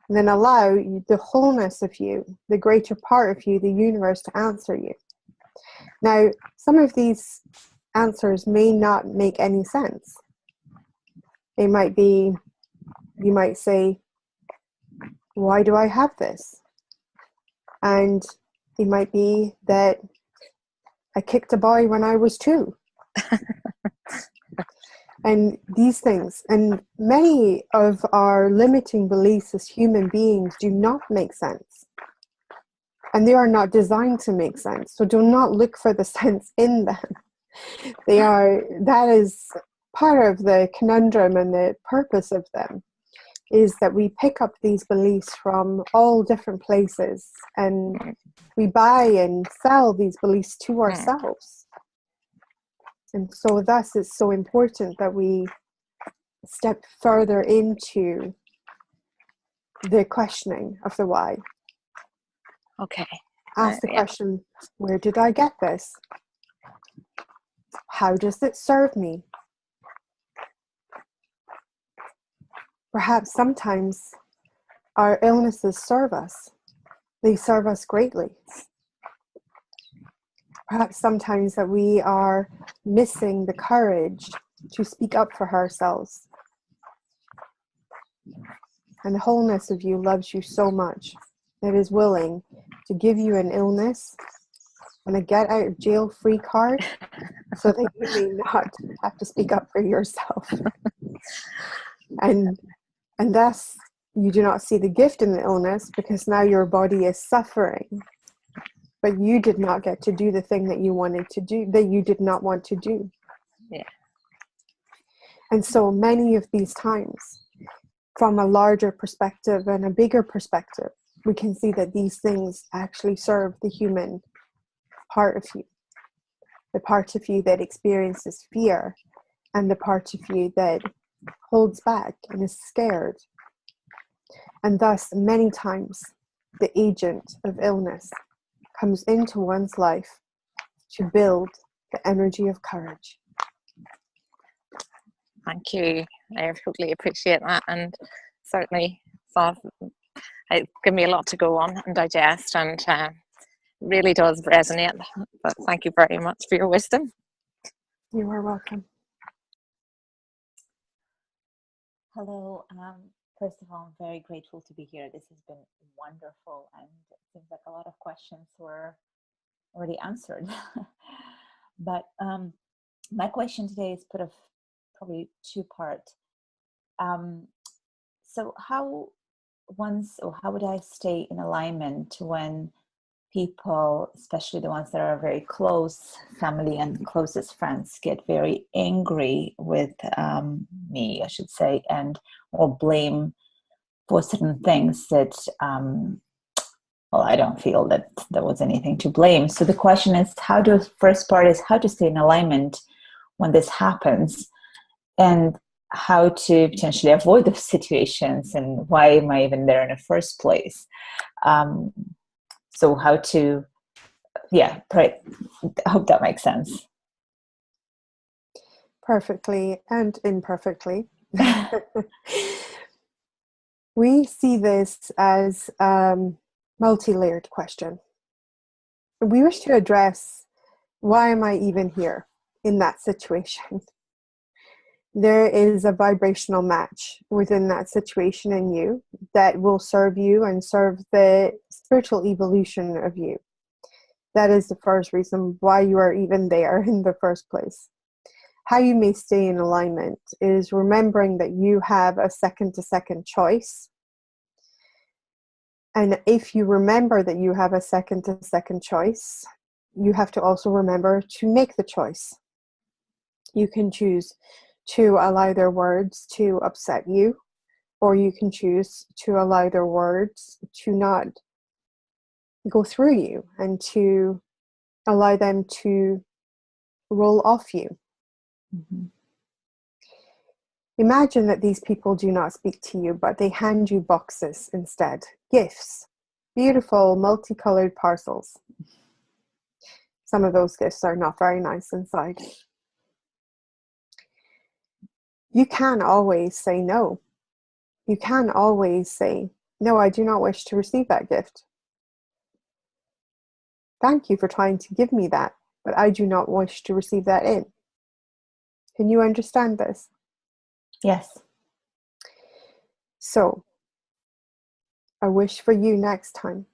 And then allow the wholeness of you, the greater part of you, the universe, to answer you. Now, some of these answers may not make any sense. They might be, you might say, why do I have this? And it might be that I kicked a boy when I was 2. And these things, and many of our limiting beliefs as human beings do not make sense. And they are not designed to make sense. So do not look for the sense in them. That is part of the conundrum, and the purpose of them is that we pick up these beliefs from all different places, and we buy and sell these beliefs to ourselves. And so thus it's so important that we step further into the questioning of the why. Okay. Ask the question, where did I get this? How does it serve me? Perhaps sometimes our illnesses serve us. They serve us greatly. Perhaps sometimes that we are missing the courage to speak up for ourselves. And the wholeness of you loves you so much. It is willing to give you an illness and a get out of jail free card so that you may not have to speak up for yourself. And thus you do not see the gift in the illness, because now your body is suffering. But you did not get to do the thing that you wanted to do, that you did not want to do. Yeah. And so many of these times, from a larger perspective and a bigger perspective, we can see that these things actually serve the human part of you. The part of you that experiences fear, and the part of you that holds back and is scared. And thus, many times, the agent of illness comes into one's life to build the energy of courage. Thank you. I totally appreciate that, and certainly it gave me a lot to go on and digest, and really does resonate. But thank you very much for your wisdom. You are welcome. Hello. First of all, I'm very grateful to be here. This has been wonderful, and it seems like a lot of questions were already answered. But my question today is probably two-part. So how would I stay in alignment when people, especially the ones that are very close, family and closest friends, get very angry with me, I should say, or blame for certain things that, well, I don't feel that there was anything to blame. So the question is, first part is how to stay in alignment when this happens, and how to potentially avoid those situations, and why am I even there in the first place? So how to, I hope that makes sense. Perfectly and imperfectly. We see this as a multi-layered question. We wish to address, why am I even here in that situation? There is a vibrational match within that situation in you that will serve you and serve the spiritual evolution of you. That is the first reason why you are even there in the first place. How you may stay in alignment is remembering that you have a second-to-second choice. And if you remember that you have a second-to-second choice, you have to also remember to make the choice. You can choose to allow their words to upset you, or you can choose to allow their words to not go through you and to allow them to roll off you. Mm-hmm. Imagine that these people do not speak to you, but they hand you boxes instead, gifts, beautiful multicolored parcels. Some of those gifts are not very nice inside. You can always say no. You can always say, no, I do not wish to receive that gift. Thank you for trying to give me that, but I do not wish to receive that in. Can you understand this? Yes. So, a wish for you next time.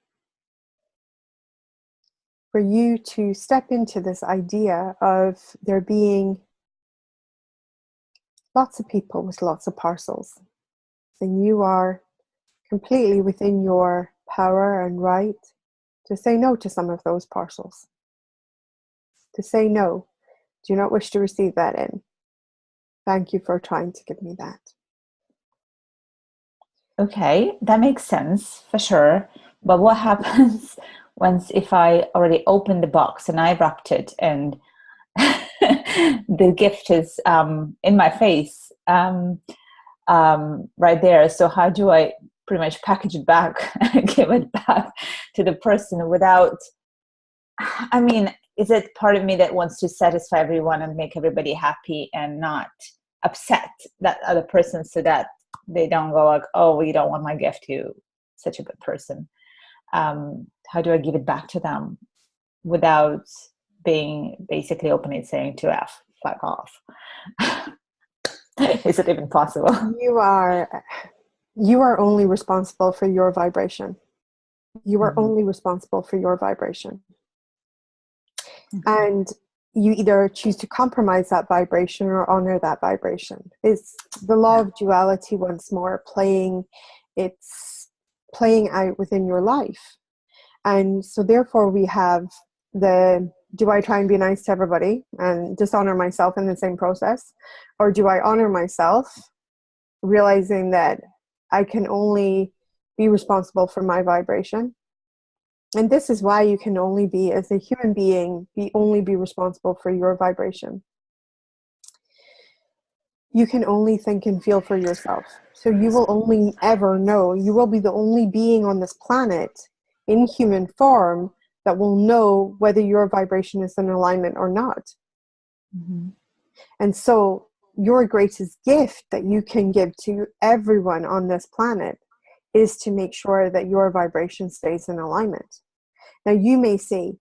For you to step into this idea of there being lots of people with lots of parcels. And you are completely within your power and right to say no to some of those parcels. To say no, do not wish to receive that in. Thank you for trying to give me that. Okay, that makes sense for sure. But what happens if I already opened the box and I wrapped it and the gift is in my face right there? So how do I pretty much package it back and give it back to the person without, I mean, is it part of me that wants to satisfy everyone and make everybody happy and not upset that other person, so that they don't go like, oh, well, you don't want my gift, you such a good person? How do I give it back to them without being basically openly saying to F, fuck off? Is it even possible? You are only responsible for your vibration. You are only responsible for your vibration. And you either choose to compromise that vibration or honor that vibration. It's the law of duality once more it's playing out within your life. And so therefore we have do I try and be nice to everybody and dishonor myself in the same process? Or do I honor myself, realizing that I can only be responsible for my vibration? And this is why you can only be, as a human being, only be responsible for your vibration. You can only think and feel for yourself. So you will only ever know, you will be the only being on this planet in human form that will know whether your vibration is in alignment or not. Mm-hmm. And so your greatest gift that you can give to everyone on this planet is to make sure that your vibration stays in alignment. Now you may say,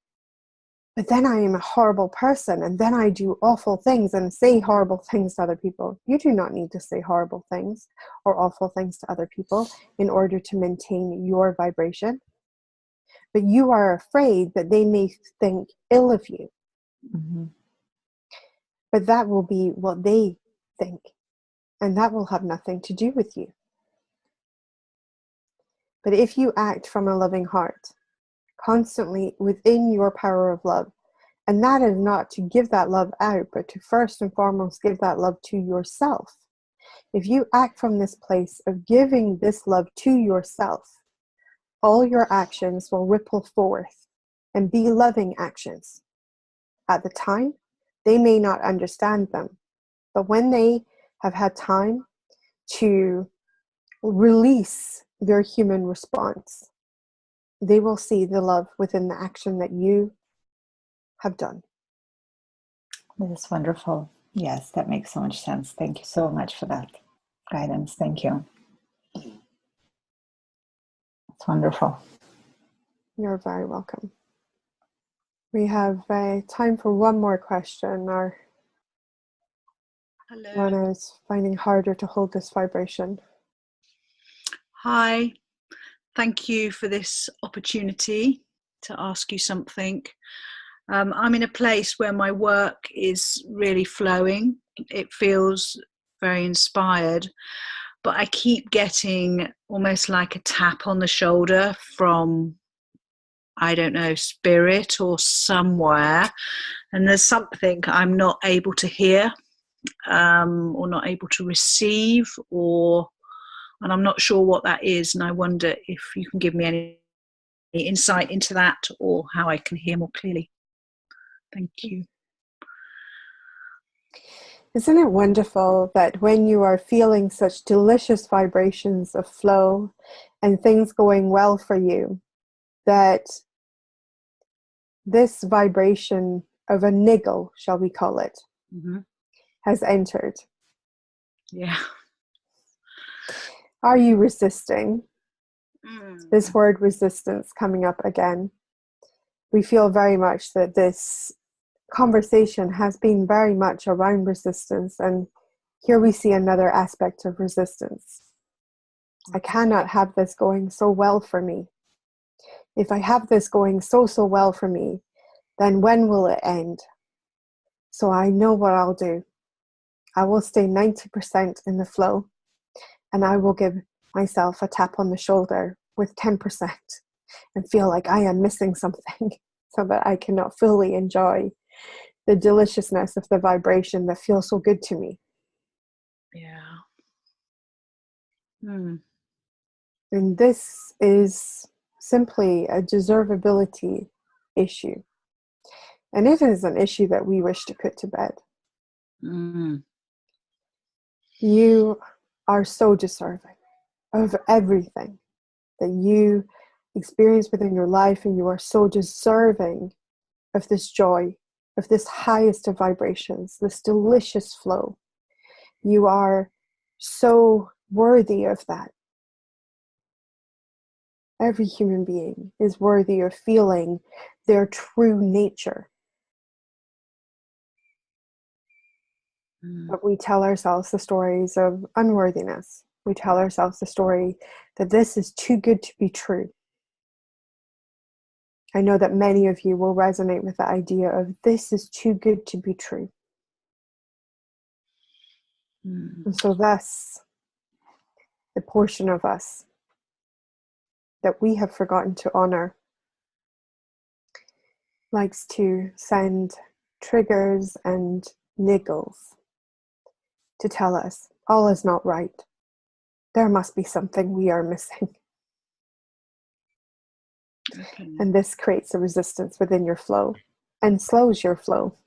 but then I am a horrible person, and then I do awful things and say horrible things to other people. You do not need to say horrible things or awful things to other people in order to maintain your vibration. But you are afraid that they may think ill of you. Mm-hmm. But that will be what they think, and that will have nothing to do with you. But if you act from a loving heart, constantly within your power of love, and that is not to give that love out, but to first and foremost give that love to yourself. If you act from this place of giving this love to yourself, all your actions will ripple forth and be loving actions. At the time, they may not understand them, but when they have had time to release their human response, they will see the love within the action that you have done. This is wonderful. Yes, that makes so much sense. Thank you so much for that guidance. Thank you. It's wonderful. You're very welcome. We have time for one more question. Our Hello. Joanna is finding harder to hold this vibration. Hi. Thank you for this opportunity to ask you something. I'm in a place where my work is really flowing. It feels very inspired, but I keep getting almost like a tap on the shoulder from, I don't know, spirit or somewhere. And there's something I'm not able to hear or not able to receive, and I'm not sure what that is. And I wonder if you can give me any insight into that or how I can hear more clearly. Thank you. Isn't it wonderful that when you are feeling such delicious vibrations of flow and things going well for you, that this vibration of a niggle, shall we call it, has entered? Yeah. Are you resisting? This word resistance coming up again. We feel very much that this conversation has been very much around resistance, and here we see another aspect of resistance. I cannot have this going so well for me. If I have this going so well for me, then when will it end? So I know what I'll do. I will stay 90% in the flow, and I will give myself a tap on the shoulder with 10% and feel like I am missing something so that I cannot fully enjoy the deliciousness of the vibration that feels so good to me. Yeah. And this is simply a deservability issue. And it is an issue that we wish to put to bed. You are so deserving of everything that you experience within your life, and you are so deserving of this joy, of this highest of vibrations, this delicious flow. You are so worthy of that. Every human being is worthy of feeling their true nature. But we tell ourselves the stories of unworthiness. We tell ourselves the story that this is too good to be true. I know that many of you will resonate with the idea of this is too good to be true. And so thus, the portion of us that we have forgotten to honor likes to send triggers and niggles to tell us all is not right. There must be something we are missing. Okay. And this creates a resistance within your flow and slows your flow.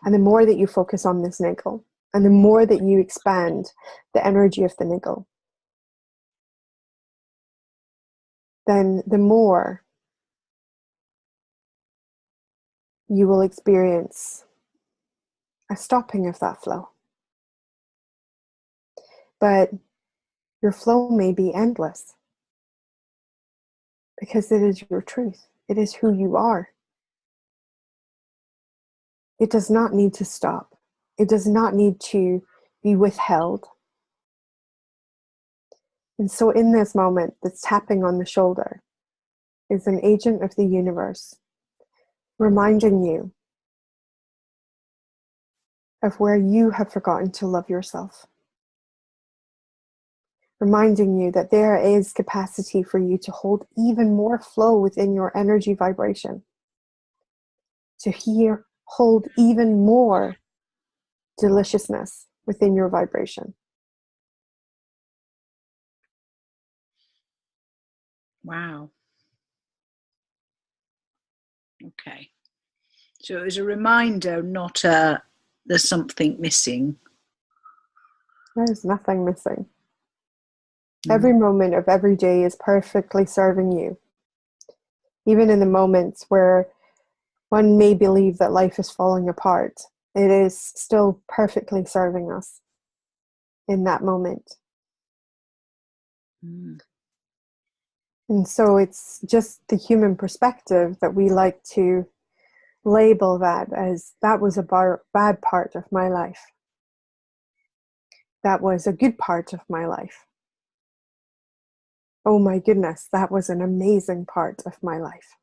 And the more that you focus on this niggle, and the more that you expand the energy of the niggle, then the more you will experience a stopping of that flow. But your flow may be endless because it is your truth. It is who you are. It does not need to stop. It does not need to be withheld. And so in this moment, this tapping on the shoulder is an agent of the universe reminding you of where you have forgotten to love yourself. Reminding you that there is capacity for you to hold even more flow within your energy vibration. To hold even more deliciousness within your vibration. Wow. Okay. So it was a reminder, not a there's something missing. There's nothing missing. Every moment of every day is perfectly serving you. Even in the moments where one may believe that life is falling apart, it is still perfectly serving us in that moment. And so it's just the human perspective that we like to label that as that was a bad part of my life. That was a good part of my life. Oh my goodness, that was an amazing part of my life.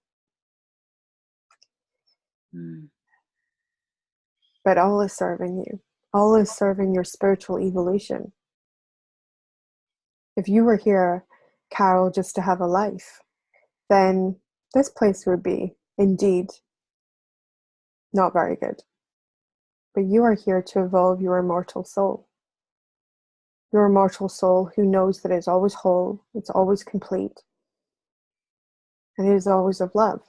But all is serving you. All is serving your spiritual evolution. If you were here, Carol, just to have a life, then this place would be indeed not very good. But you are here to evolve your immortal soul. Your immortal soul who knows that it's always whole, it's always complete, and it is always of love.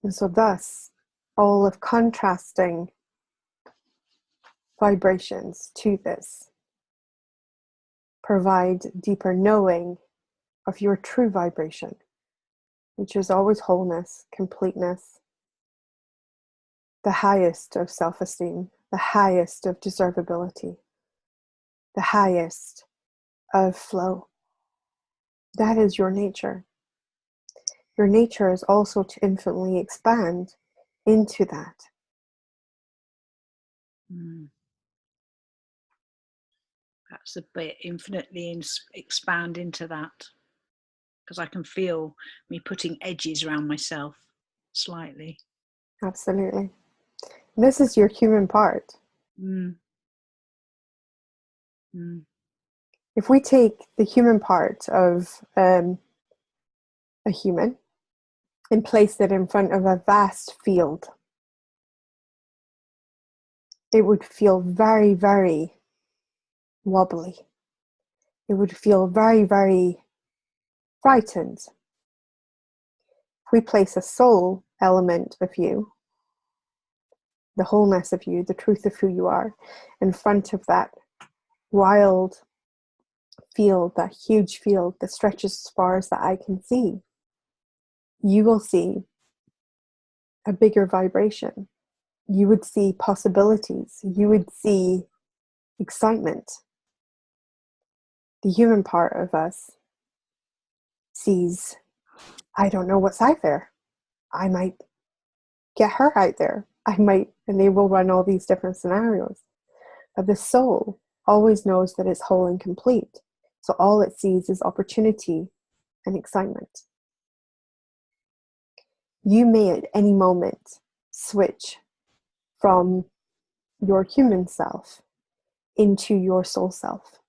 And so thus, all of contrasting vibrations to this provide deeper knowing of your true vibration, which is always wholeness, completeness, the highest of self-esteem, the highest of deservability, the highest of flow. That is your nature. Your nature is also to infinitely expand into that. That's a bit, infinitely expand into that, because I can feel me putting edges around myself slightly. Absolutely. This is your human part. If we take the human part of a human and place it in front of a vast field, it would feel very, very wobbly. It would feel very, very frightened. If we place a soul element of you, the wholeness of you, the truth of who you are, in front of that wild field, that huge field that stretches as far as the eye can see, you will see a bigger vibration. You would see possibilities. You would see excitement. The human part of us sees, I don't know what's out there. I might get her out there. I might, and they will run all these different scenarios. But the soul always knows that it's whole and complete. So all it sees is opportunity and excitement. You may at any moment switch from your human self into your soul self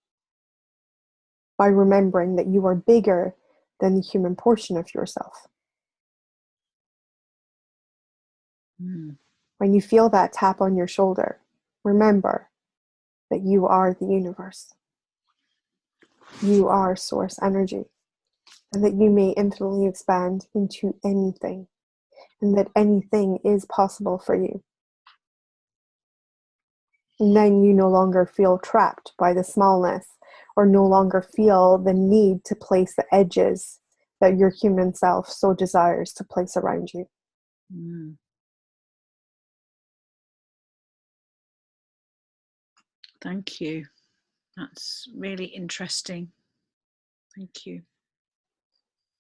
by remembering that you are bigger than the human portion of yourself. When you feel that tap on your shoulder, remember that you are the universe. You are source energy, and that you may infinitely expand into anything, and that anything is possible for you. And then you no longer feel trapped by the smallness, or no longer feel the need to place the edges that your human self so desires to place around you. Thank you. That's really interesting. Thank you.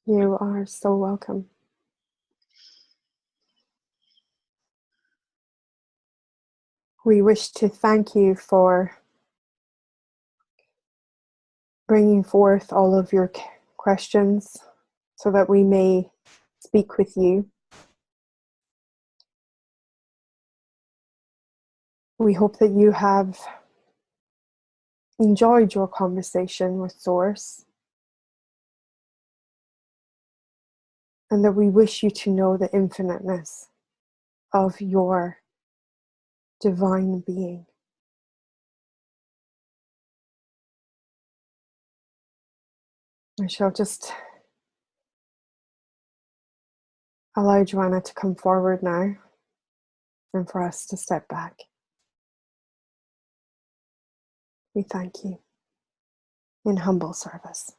You are so welcome. We wish to thank you for bringing forth all of your questions so that we may speak with you. We hope that you have enjoyed your conversation with Source, and that we wish you to know the infiniteness of your divine being. I shall just allow Joanna to come forward now and for us to step back. We thank you in humble service.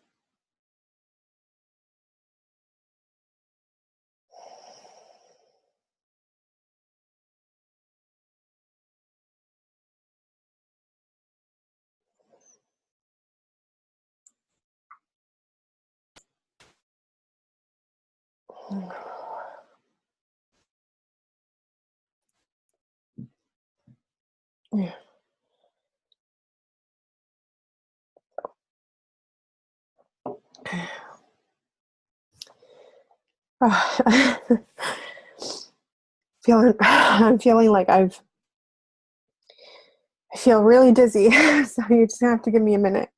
Yeah. I'm feeling like I feel really dizzy, so you're just gonna have to give me a minute.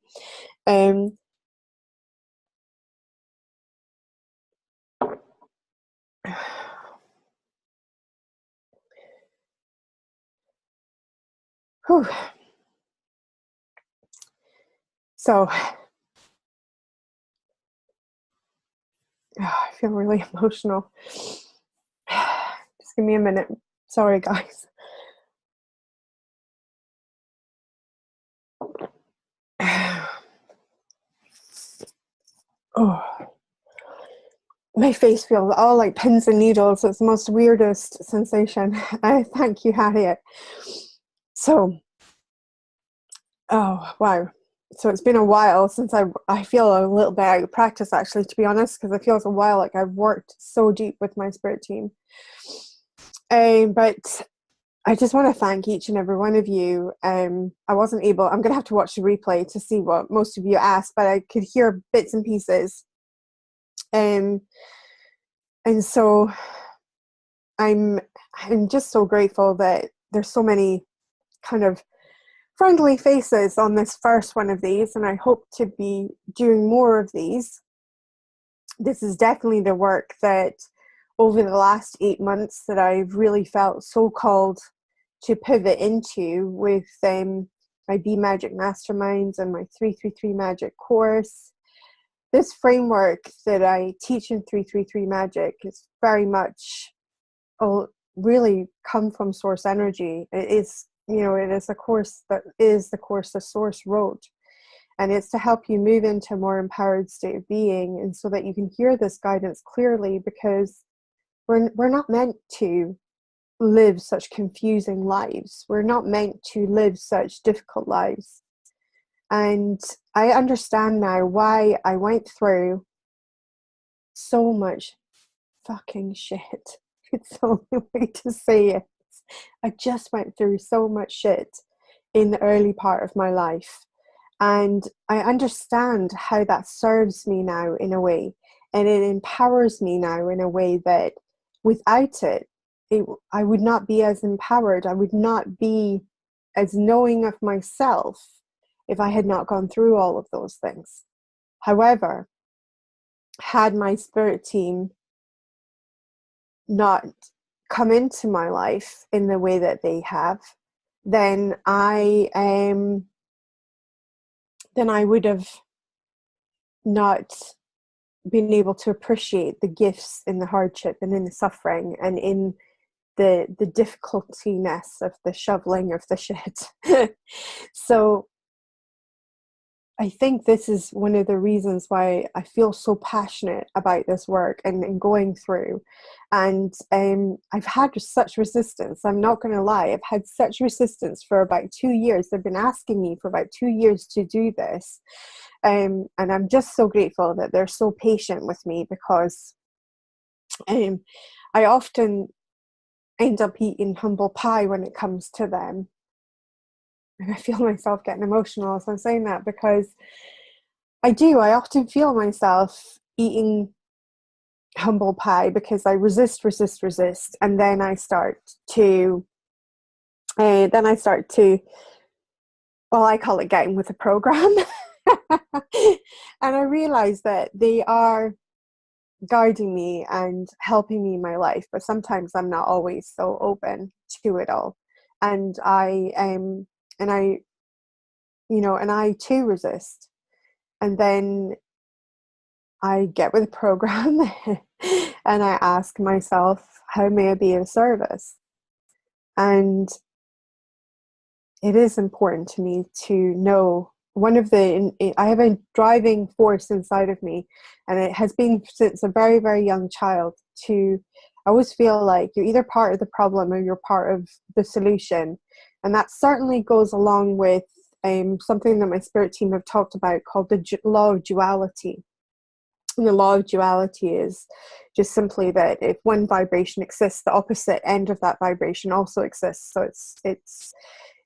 Whew. So, I feel really emotional. Just give me a minute. Sorry, guys. Oh, my face feels all like pins and needles. It's the most weirdest sensation. I thank you, Harriet. So, oh wow. So it's been a while since I feel a little bit out of practice, actually, to be honest, because it feels a while like I've worked so deep with my spirit team. But I just want to thank each and every one of you. I wasn't able, I'm going to have to watch the replay to see what most of you asked, but I could hear bits and pieces. And so I'm just so grateful that there's so many kind of friendly faces on this first one of these, and I hope to be doing more of these. This is definitely the work that over the last 8 months that I've really felt so called to pivot into with my Be Magic Masterminds and my 333 Magic course. This framework that I teach in 333 Magic is very much really come from Source Energy. It is, it is a course that is the course the Source wrote. And it's to help you move into a more empowered state of being, and so that you can hear this guidance clearly, because we're not meant to live such confusing lives. We're not meant to live such difficult lives. And I understand now why I went through so much fucking shit. It's the only way to say it. I just went through so much shit in the early part of my life. And I understand how that serves me now in a way. And it empowers me now in a way that without it, I would not be as empowered. I would not be as knowing of myself if I had not gone through all of those things. However, had my spirit team not come into my life in the way that they have, then I would have not been able to appreciate the gifts in the hardship and in the suffering and in the difficultiness of the shoveling of the shit. So I think this is one of the reasons why I feel so passionate about this work and going through. And I've had such resistance. I'm not going to lie. I've had such resistance for about 2 years. They've been asking me for about 2 years to do this. And I'm just so grateful that they're so patient with me, because I often end up eating humble pie when it comes to them. And I feel myself getting emotional as I'm saying that, because I often feel myself eating humble pie because I resist, and then I start to, well, I call it getting with the program. And I realize that they are guiding me and helping me in my life, but sometimes I'm not always so open to it all. And I too resist. And then I get with the program and I ask myself, how may I be of service? And it is important to me to know I have a driving force inside of me, and it has been since a very, very young child, I always feel like you're either part of the problem or you're part of the solution. And that certainly goes along with something that my spirit team have talked about called the law of duality. And the law of duality is just simply that if one vibration exists, the opposite end of that vibration also exists. So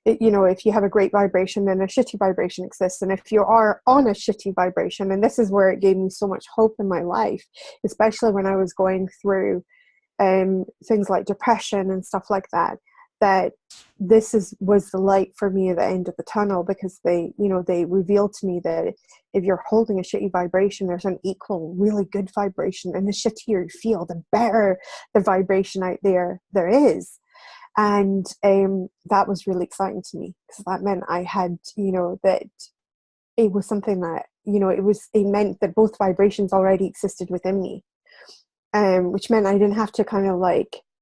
if you have a great vibration, then a shitty vibration exists. And if you are on a shitty vibration, and this is where it gave me so much hope in my life, especially when I was going through things like depression and stuff like that, that was the light for me at the end of the tunnel, because they revealed to me that if you're holding a shitty vibration, there's an equal really good vibration, and the shittier you feel, the better the vibration out there is. And that was really exciting to me, because that meant I had, that it was something that, it meant that both vibrations already existed within me, which meant I didn't have to kind of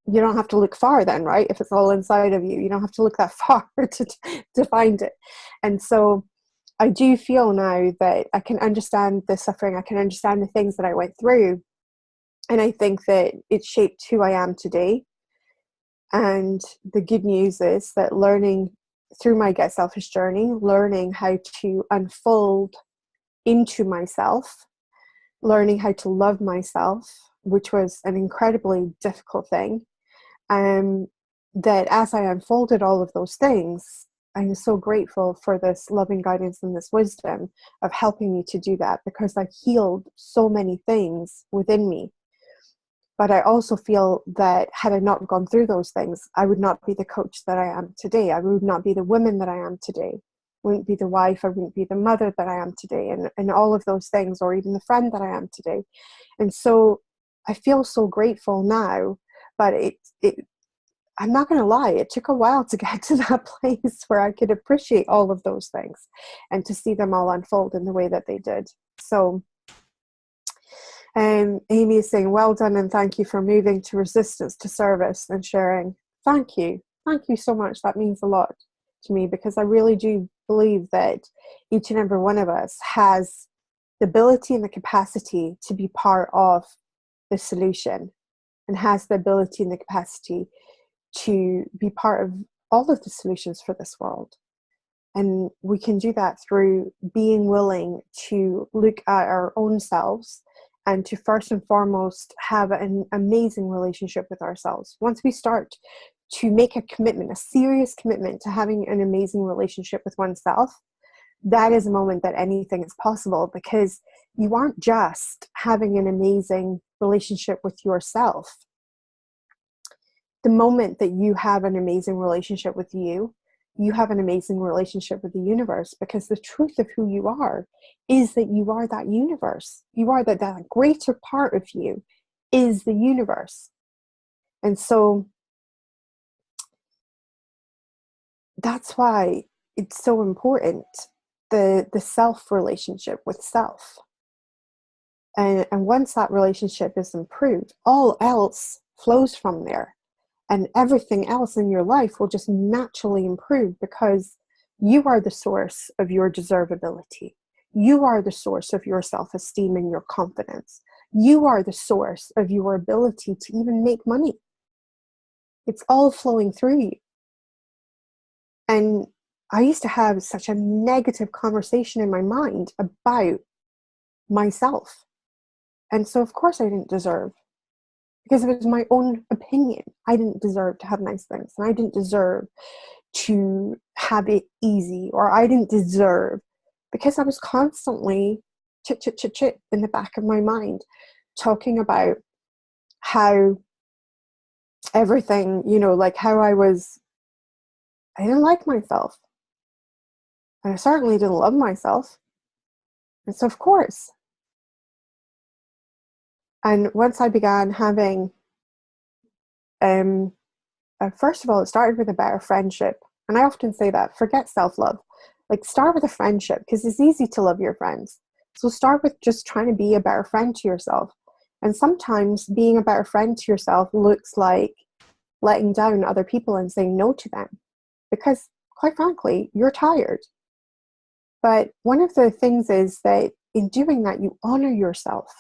you don't have to look far then, right? If it's all inside of you, you don't have to look that far to find it. And so I do feel now that I can understand the suffering, I can understand the things that I went through, and I think that it shaped who I am today. And the good news is that learning through my Get Selfish journey, learning how to unfold into myself, learning how to love myself, which was an incredibly difficult thing, that as I unfolded all of those things, I'm so grateful for this loving guidance and this wisdom of helping me to do that, because I healed so many things within me. But I also feel that had I not gone through those things, I would not be the coach that I am today. I would not be the woman that I am today. I wouldn't be the wife, I wouldn't be the mother that I am today, and all of those things, or even the friend that I am today. And so I feel so grateful now, but I'm not going to lie, it took a while to get to that place where I could appreciate all of those things and to see them all unfold in the way that they did. So Amy is saying, well done, and thank you for moving to resistance to service and sharing. Thank you so much. That means a lot to me, because I really do believe that each and every one of us has the ability and the capacity to be part of the solution, and has the ability and the capacity to be part of all of the solutions for this world. And we can do that through being willing to look at our own selves, and to first and foremost have an amazing relationship with ourselves. Once we start to make a commitment, a serious commitment to having an amazing relationship with oneself, that is a moment that anything is possible, because you aren't just having an amazing relationship with yourself. The moment that you have an amazing relationship with you, you have an amazing relationship with the universe, because the truth of who you are is that you are that universe. You are that greater part of you is the universe. And so that's why it's so important, the self relationship with self. And once that relationship is improved, all else flows from there. And everything else in your life will just naturally improve, because you are the source of your deservability. You are the source of your self-esteem and your confidence. You are the source of your ability to even make money. It's all flowing through you. And I used to have such a negative conversation in my mind about myself. And so, of course, I didn't deserve, because it was my own opinion. I didn't deserve to have nice things, and I didn't deserve to have it easy, or I didn't deserve, because I was constantly chit, chit, chit, chit in the back of my mind, talking about how everything, you know, like how I didn't like myself. And I certainly didn't love myself. And so, of course. And once I began having, first of all, it started with a better friendship. And I often say that, forget self-love. Like, start with a friendship, because it's easy to love your friends. So start with just trying to be a better friend to yourself. And sometimes being a better friend to yourself looks like letting down other people and saying no to them. Because, quite frankly, you're tired. But one of the things is that in doing that, you honor yourself.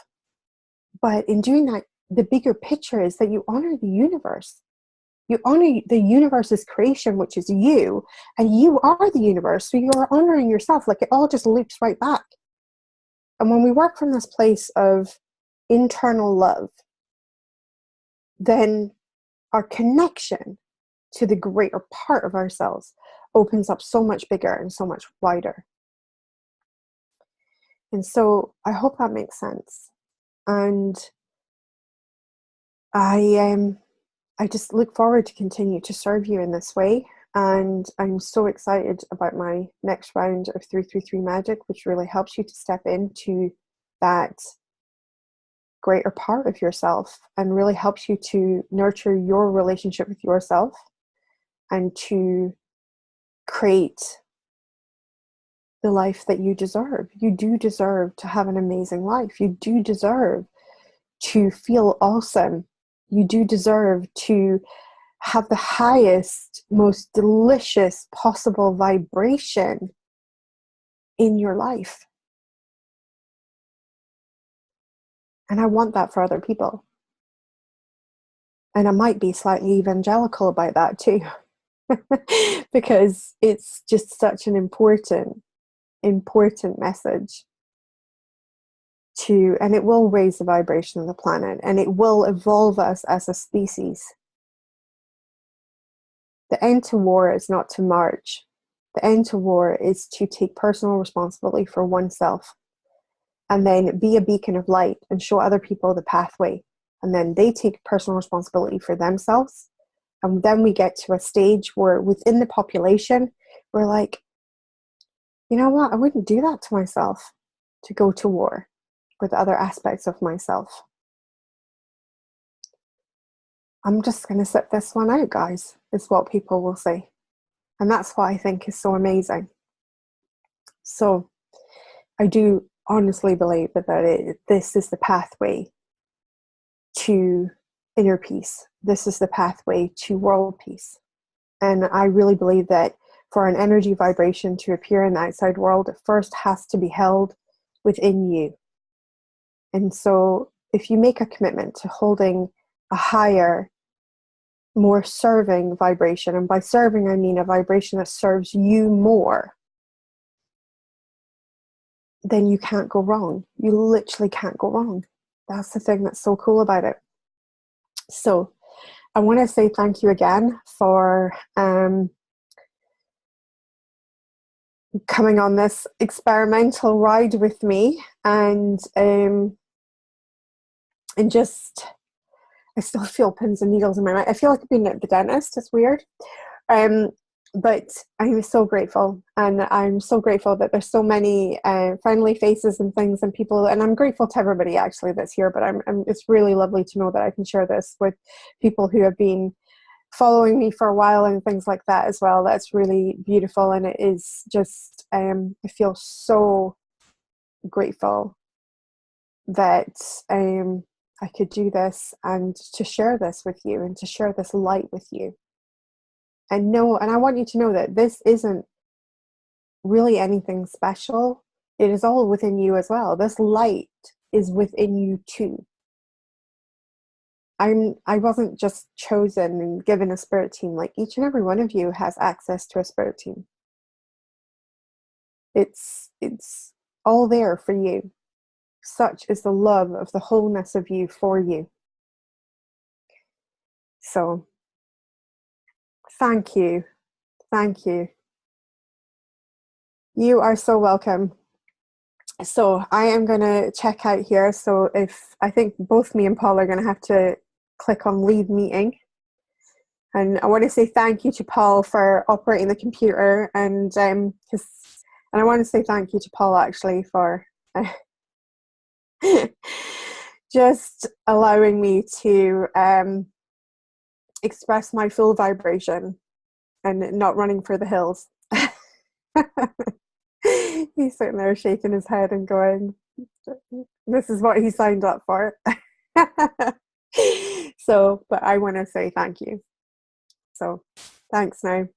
But in doing that, the bigger picture is that you honor the universe. You honor the universe's creation, which is you, and you are the universe. So you are honoring yourself. Like, it all just loops right back. And when we work from this place of internal love, then our connection to the greater part of ourselves opens up so much bigger and so much wider. And so I hope that makes sense. And I just look forward to continue to serve you in this way. And I'm so excited about my next round of 333 Magic, which really helps you to step into that greater part of yourself and really helps you to nurture your relationship with yourself and to create the life that you deserve. You do deserve to have an amazing life. You do deserve to feel awesome. You do deserve to have the highest, most delicious possible vibration in your life. And I want that for other people. And I might be slightly evangelical about that too, because it's just such an important message to, and it will raise the vibration of the planet, and it will evolve us as a species. The end to war is not to march. The end to war is to take personal responsibility for oneself and then be a beacon of light and show other people the pathway. And then they take personal responsibility for themselves. And then we get to a stage where within the population, we're like, you know what? I wouldn't do that to myself, to go to war with other aspects of myself. I'm just going to sit this one out, guys, is what people will say. And that's what I think is so amazing. So I do honestly believe that this is the pathway to inner peace. This is the pathway to world peace. And I really believe that for an energy vibration to appear in the outside world, it first has to be held within you. And so if you make a commitment to holding a higher, more serving vibration, and by serving I mean a vibration that serves you more, then you can't go wrong. You literally can't go wrong. That's the thing that's so cool about it. So I want to say thank you again for coming on this experimental ride with me, and just, I still feel pins and needles in my mouth. I feel like I've been at the dentist. It's weird. But I'm so grateful, and I'm so grateful that there's so many friendly faces and things and people, and I'm grateful to everybody actually that's here, but it's really lovely to know that I can share this with people who have been following me for a while and things like that as well. That's really beautiful, and it is just, I feel so grateful that I could do this and to share this with you and to share this light with you. And I want you to know that this isn't really anything special. It is all within you as well. This light is within you too. I wasn't just chosen and given a spirit team. Like, each and every one of you has access to a spirit team. It's all there for you. Such is the love of the wholeness of you for you. So thank you. Thank you. You are so welcome. So I am going to check out here. So I think both me and Paul are going to have to click on leave meeting. And I want to say thank you to Paul for operating the computer, and I want to say thank you to Paul actually for just allowing me to express my full vibration and not running for the hills. He's sitting there shaking his head and going, this is what he signed up for. So, but I want to say thank you. So thanks now.